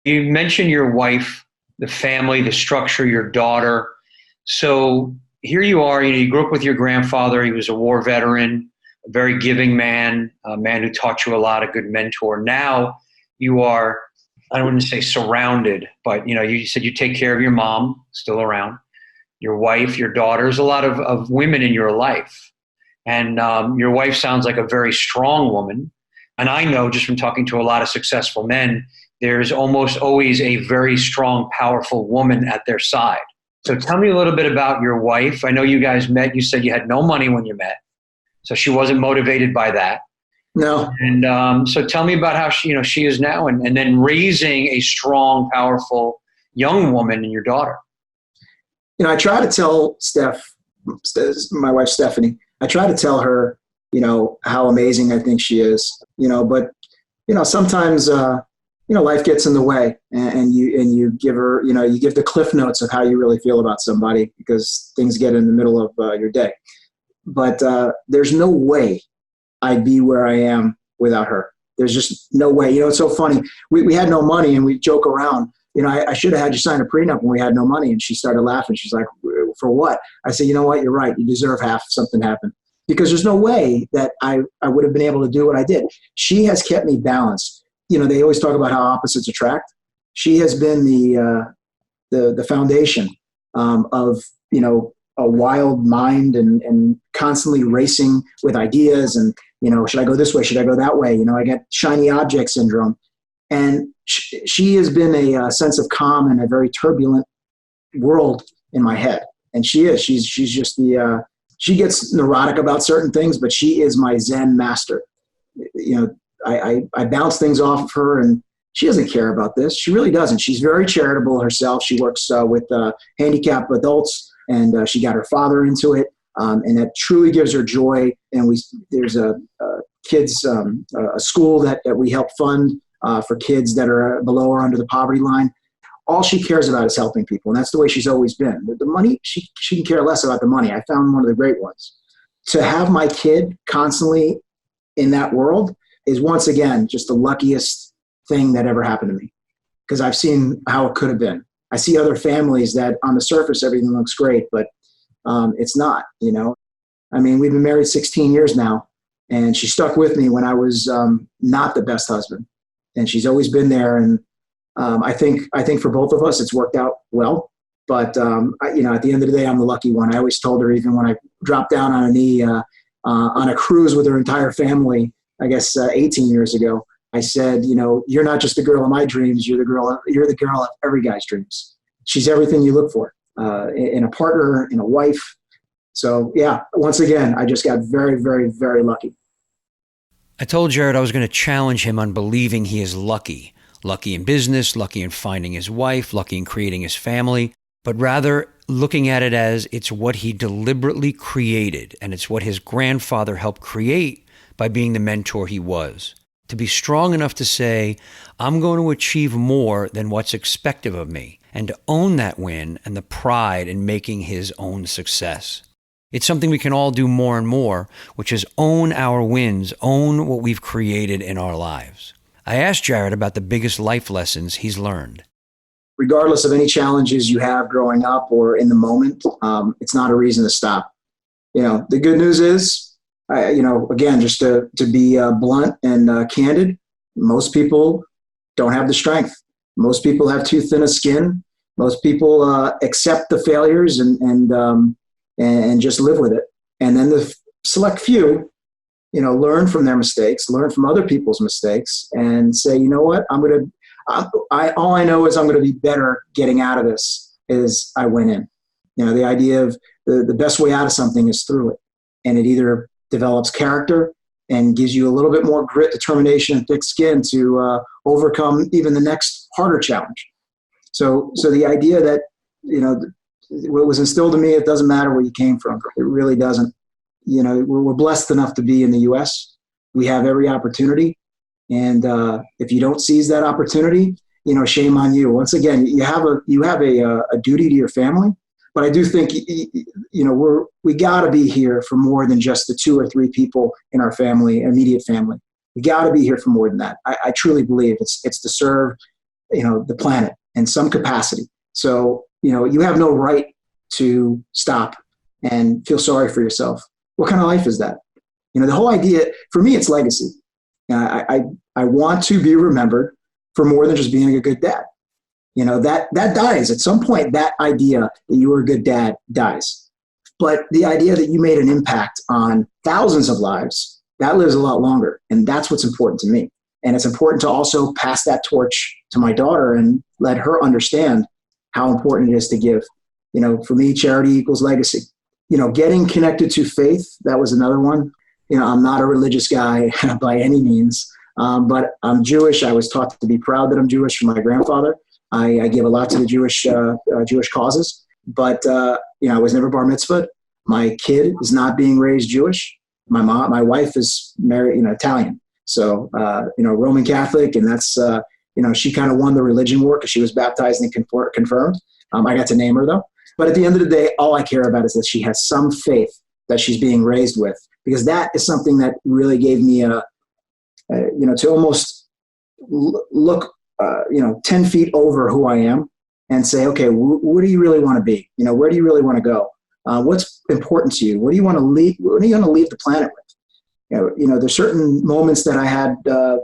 You mentioned your wife, the family, the structure, your daughter. So here you are, you grew up with your grandfather. He was a war veteran, a very giving man, a man who taught you a lot, a good mentor. Now you are, I wouldn't say surrounded, but you said you take care of your mom, still around, your wife, your daughters, a lot of women in your life. And your wife sounds like a very strong woman. And I know just from talking to a lot of successful men, there's almost always a very strong, powerful woman at their side. So tell me a little bit about your wife. I know you guys met. You said you had no money when you met. So she wasn't motivated by that.
No.
And so tell me about how she is now, and then raising a strong, powerful young woman in your daughter.
I try to tell my wife, Stephanie, I try to tell her, how amazing I think she is, but, sometimes, life gets in the way, and you give her, you give the cliff notes of how you really feel about somebody, because things get in the middle of your day. But there's no way I'd be where I am without her. There's just no way. It's so funny. We had no money, and we joke around. I should have had you sign a prenup when we had no money. And she started laughing. She's like, for what? I said, you know what? You're right. You deserve half if something happened. Because there's no way that I would have been able to do what I did. She has kept me balanced. They always talk about how opposites attract. She has been the foundation of, a wild mind and constantly racing with ideas and, should I go this way? Should I go that way? I get shiny object syndrome. And she has been a sense of calm in a very turbulent world in my head. And she's just she gets neurotic about certain things, but she is my Zen master. I bounce things off of her, and she doesn't care about this. She really doesn't. She's very charitable herself. She works with handicapped adults, and she got her father into it. And that truly gives her joy. And there's a school that we help fund for kids that are below or under the poverty line. All she cares about is helping people. And that's the way she's always been. The money, she can care less about the money. I found one of the great ones. To have my kid constantly in that world is, once again, just the luckiest thing that ever happened to me, because I've seen how it could have been. I see other families that on the surface, everything looks great, but it's not, I mean, we've been married 16 years now, and she stuck with me when I was not the best husband, and she's always been there. And I think for both of us, it's worked out well. But at the end of the day, I'm the lucky one. I always told her, even when I dropped down on a knee on a cruise with her entire family, I guess 18 years ago, I said, you're not just the girl of my dreams. You're the girl of every guy's dreams. She's everything you look for in a partner, in a wife. So yeah, once again, I just got very, very, very lucky.
I told Jarred I was going to challenge him on believing he is lucky. Lucky in business, lucky in finding his wife, lucky in creating his family, but rather looking at it as it's what he deliberately created, and it's what his grandfather helped create by being the mentor he was. To be strong enough to say, I'm going to achieve more than what's expected of me, and to own that win and the pride in making his own success. It's something we can all do more and more, which is own our wins, own what we've created in our lives. I asked Jarred about the biggest life lessons he's learned.
Regardless of any challenges you have growing up or in the moment, it's not a reason to stop. The good news is, again, just to be blunt and candid, most people don't have the strength. Most people have too thin a skin. Most people accept the failures and just live with it. And then the select few, learn from their mistakes, learn from other people's mistakes, and say, you know what, all I know is I'm going to be better getting out of this is I went in. The idea of the best way out of something is through it. And it either develops character and gives you a little bit more grit, determination, and thick skin to overcome even the next harder challenge. So the idea that, what was instilled in me, it doesn't matter where you came from. It really doesn't. We're blessed enough to be in the U.S. We have every opportunity. And if you don't seize that opportunity, shame on you. Once again, you have a duty to your family. But I do think, we got to be here for more than just the 2 or 3 people in our family, immediate family. We got to be here for more than that. I truly believe it's to serve, the planet in some capacity. So, you have no right to stop and feel sorry for yourself. What kind of life is that? The whole idea, for me, it's legacy. I want to be remembered for more than just being a good dad. That dies. At some point, that idea that you were a good dad dies. But the idea that you made an impact on thousands of lives, that lives a lot longer. And that's what's important to me. And it's important to also pass that torch to my daughter and let her understand how important it is to give. For me, charity equals legacy. Getting connected to faith, that was another one. I'm not a religious guy by any means, but I'm Jewish. I was taught to be proud that I'm Jewish from my grandfather. I give a lot to the Jewish causes, but I was never bar mitzvahed. My kid is not being raised Jewish. My wife is married, Italian, so Roman Catholic, and that's she kind of won the religion war because she was baptized and confirmed. I got to name her though. But at the end of the day, all I care about is that she has some faith that she's being raised with, because that is something that really gave me to almost look 10 feet over who I am and say, okay, what do you really want to be? Where do you really want to go? What's important to you? What do you want to leave? What are you going to leave the planet with? There's certain moments that I had, I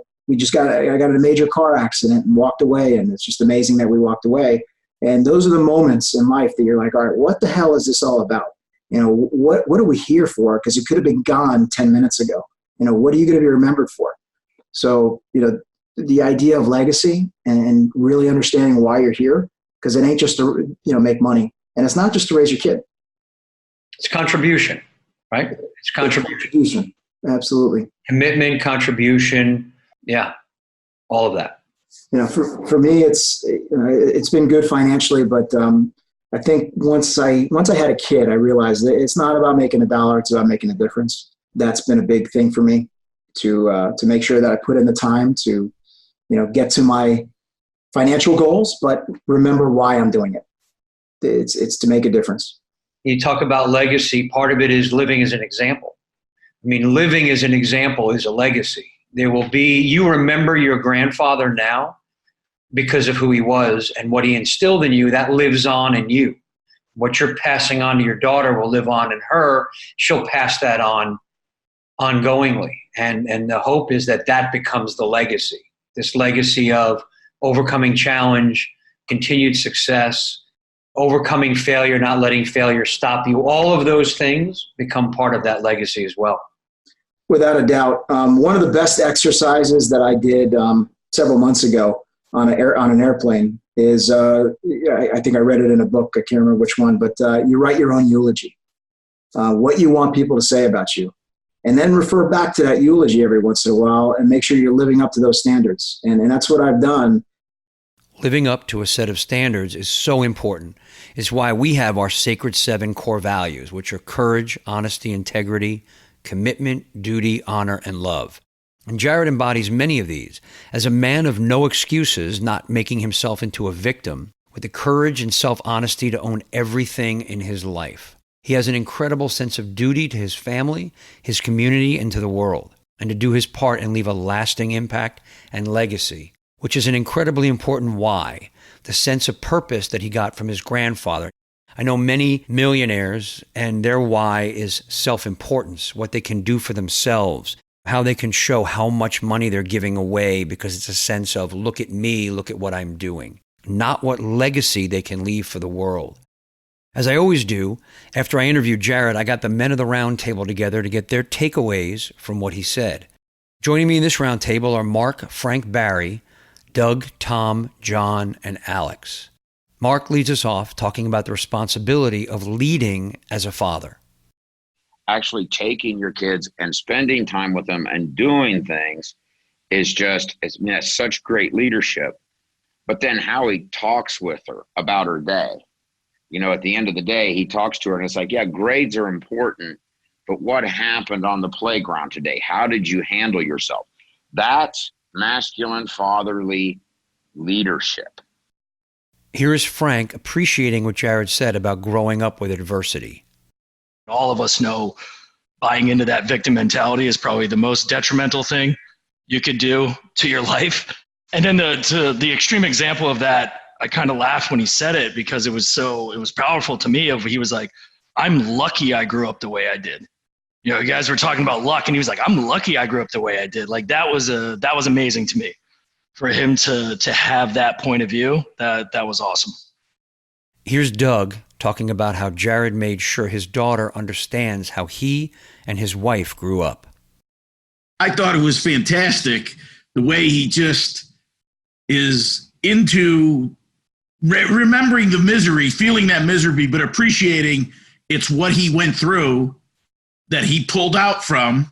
got in a major car accident and walked away. And it's just amazing that we walked away. And those are the moments in life that you're like, all right, what the hell is this all about? What are we here for? Because you could have been gone 10 minutes ago. What are you going to be remembered for? So, the idea of legacy and really understanding why you're here, because it ain't just to, make money. And it's not just to raise your kid.
It's contribution, right? It's contribution.
Absolutely.
Commitment, contribution. Yeah. All of that.
For me, it's been good financially, but I think once I had a kid, I realized that it's not about making a dollar; it's about making a difference. That's been a big thing for me to make sure that I put in the time to, get to my financial goals, but remember why I'm doing it. It's to make a difference.
You talk about legacy. Part of it is living as an example. Living as an example is a legacy. There will be, you remember your grandfather now because of who he was and what he instilled in you, that lives on in you. What you're passing on to your daughter will live on in her. She'll pass that on ongoingly. And the hope is that becomes the legacy, this legacy of overcoming challenge, continued success, overcoming failure, not letting failure stop you. All of those things become part of that legacy as well.
Without a doubt. One of the best exercises that I did several months ago on an airplane is, I think I read it in a book, I can't remember which one, but you write your own eulogy. What you want people to say about you. and then refer back to that eulogy every once in a while and make sure you're living up to those standards. And that's what I've done.
Living up to a set of standards is so important. It's why we have our sacred 7 core values, which are courage, honesty, integrity, commitment, duty, honor, and love. And Jarred embodies many of these as a man of no excuses, not making himself into a victim, with the courage and self-honesty to own everything in his life. He has an incredible sense of duty to his family, his community, and to the world, and to do his part and leave a lasting impact and legacy, which is an incredibly important why, the sense of purpose that he got from his grandfather. I know many millionaires, and their why is self-importance, what they can do for themselves, how they can show how much money they're giving away because it's a sense of, look at me, look at what I'm doing, not what legacy they can leave for the world. As I always do, after I interviewed Jarred, I got the men of the Roundtable together to get their takeaways from what he said. Joining me in this roundtable are Mark, Frank, Barry, Doug, Tom, John, and Alex. Mark leads us off talking about the responsibility of leading as a father.
Actually taking your kids and spending time with them and doing things is just, it's such great leadership. But then how he talks with her about her day. You know, at the end of the day, he talks to her and it's like, yeah, grades are important, but what happened on the playground today? How did you handle yourself? That's masculine, fatherly leadership.
Here is Frank appreciating what Jarred said about growing up with adversity.
All of us know buying into that victim mentality is probably the most detrimental thing you could do to your life. And then the extreme example of that, I kind of laughed when he said it because it was powerful to me. He was like, I'm lucky I grew up the way I did. You know, you guys were talking about luck and he was like, I'm lucky I grew up the way I did. Like that was amazing to me for him to have that point of view. That was awesome.
Here's Doug talking about how Jarred made sure his daughter understands how he and his wife grew up.
I thought it was fantastic the way he just is into remembering the misery, feeling that misery, but appreciating it's what he went through that he pulled out from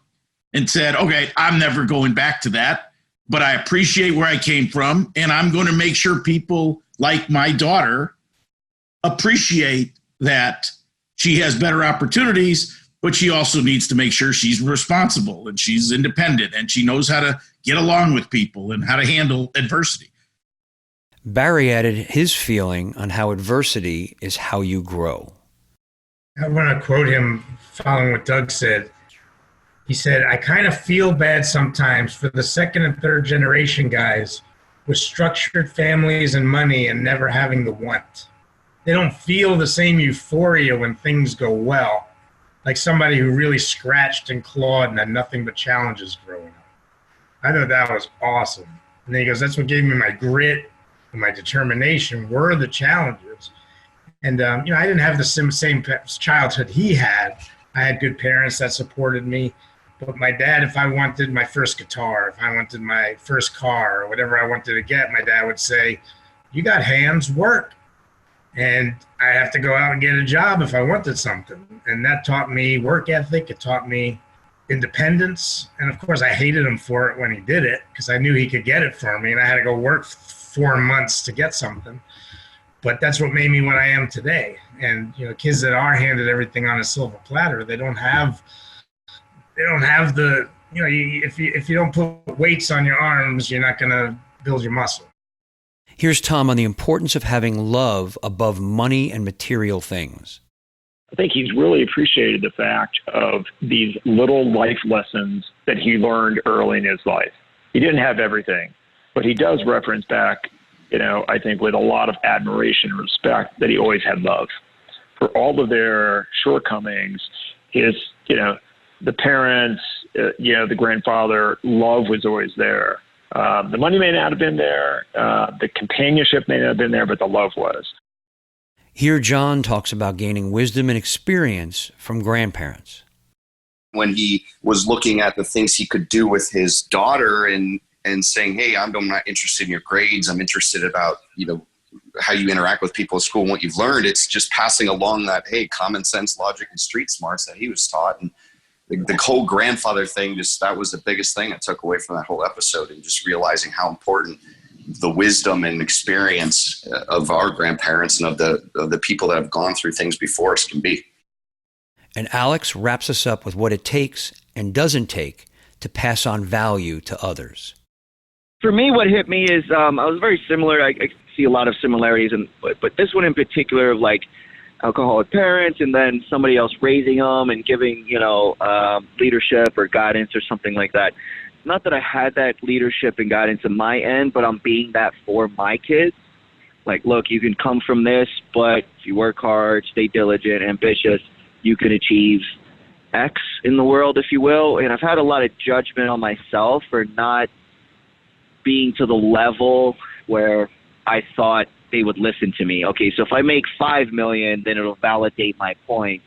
and said, okay, I'm never going back to that, but I appreciate where I came from. And I'm going to make sure people like my daughter appreciate that she has better opportunities, but she also needs to make sure she's responsible and she's independent and she knows how to get along with people and how to handle adversity.
Barry added his feeling on how adversity is how you grow.
I want to quote him following what Doug said. He said, I kind of feel bad sometimes for the second and third generation guys with structured families and money and never having the want. They don't feel the same euphoria when things go well, like somebody who really scratched and clawed and had nothing but challenges growing up. I thought that was awesome. And then he goes, that's what gave me my grit and my determination were the challenges. And, I didn't have the same childhood he had. I had good parents that supported me. But my dad, if I wanted my first guitar, if I wanted my first car or whatever I wanted to get, my dad would say, you got hands, work. And I have to go out and get a job if I wanted something. And that taught me work ethic. It taught me independence. And of course, I hated him for it when he did it because I knew he could get it for me. And I had to go work 4 months to get something. But that's what made me what I am today. And, kids that are handed everything on a silver platter, they don't have the, if you don't put weights on your arms, you're not going to build your muscle.
Here's Tom on the importance of having love above money and material things.
I think he's really appreciated the fact of these little life lessons that he learned early in his life. He didn't have everything, but he does reference back, I think with a lot of admiration and respect that he always had love. For all of their shortcomings, his, the parents, the grandfather, love was always there. The money may not have been there, the companionship may not have been there, but the love was.
Here, John talks about gaining wisdom and experience from grandparents.
When he was looking at the things he could do with his daughter and saying, hey, I'm not interested in your grades. I'm interested about, how you interact with people at school and what you've learned. It's just passing along that, hey, common sense, logic, and street smarts that he was taught. And the whole grandfather thing, that was the biggest thing I took away from that whole episode, and just realizing how important the wisdom and experience of our grandparents and of the people that have gone through things before us can be.
And Alex wraps us up with what it takes and doesn't take to pass on value to others.
For me, what hit me is I was very similar. I see a lot of similarities, but this one in particular of like alcoholic parents and then somebody else raising them and giving, leadership or guidance or something like that. Not that I had that leadership and guidance on my end, but I'm being that for my kids. Like, look, you can come from this, but if you work hard, stay diligent, ambitious, you can achieve X in the world, if you will. And I've had a lot of judgment on myself for not being to the level where I thought they would listen to me. Okay, so if I make 5 million, then it'll validate my points,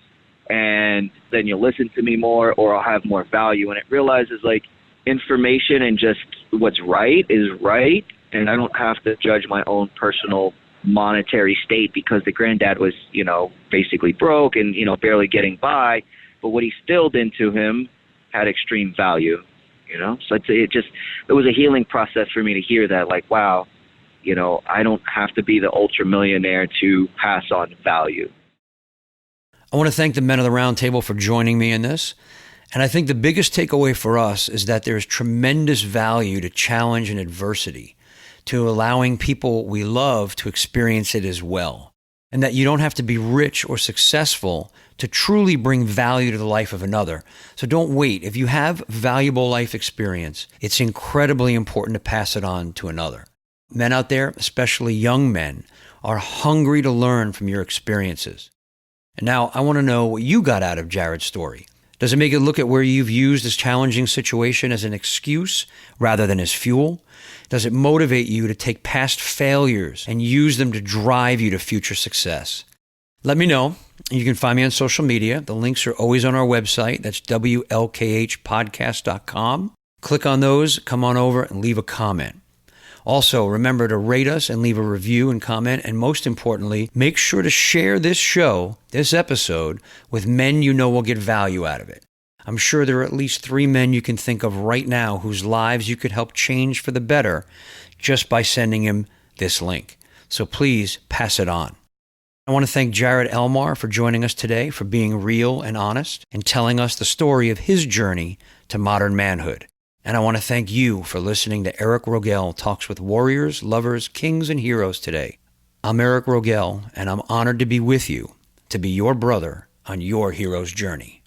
and then you'll listen to me more, or I'll have more value. And it realizes like information and just what's right is right, and I don't have to judge my own personal monetary state because the granddad was, basically broke and, barely getting by, but what he instilled into him had extreme value, So it was a healing process for me to hear that, like, wow, I don't have to be the ultra millionaire to pass on value.
I want to thank the men of the Roundtable for joining me in this. And I think the biggest takeaway for us is that there's tremendous value to challenge and adversity, to allowing people we love to experience it as well. And that you don't have to be rich or successful to truly bring value to the life of another. So don't wait. If you have valuable life experience, it's incredibly important to pass it on to another. Men out there, especially young men, are hungry to learn from your experiences. And now I want to know what you got out of Jarred's story. Does it make you look at where you've used this challenging situation as an excuse rather than as fuel? Does it motivate you to take past failures and use them to drive you to future success? Let me know. You can find me on social media. The links are always on our website. That's WLKHpodcast.com. Click on those, come on over and leave a comment. Also, remember to rate us and leave a review and comment. And most importantly, make sure to share this show, this episode, with men you know will get value out of it. I'm sure there are at least 3 men you can think of right now whose lives you could help change for the better just by sending him this link. So please pass it on. I want to thank Jarred Elmar for joining us today, for being real and honest and telling us the story of his journey to modern manhood. And I want to thank you for listening to Eric Rogel Talks with Warriors, Lovers, Kings, and Heroes today. I'm Eric Rogel, and I'm honored to be with you, to be your brother on your hero's journey.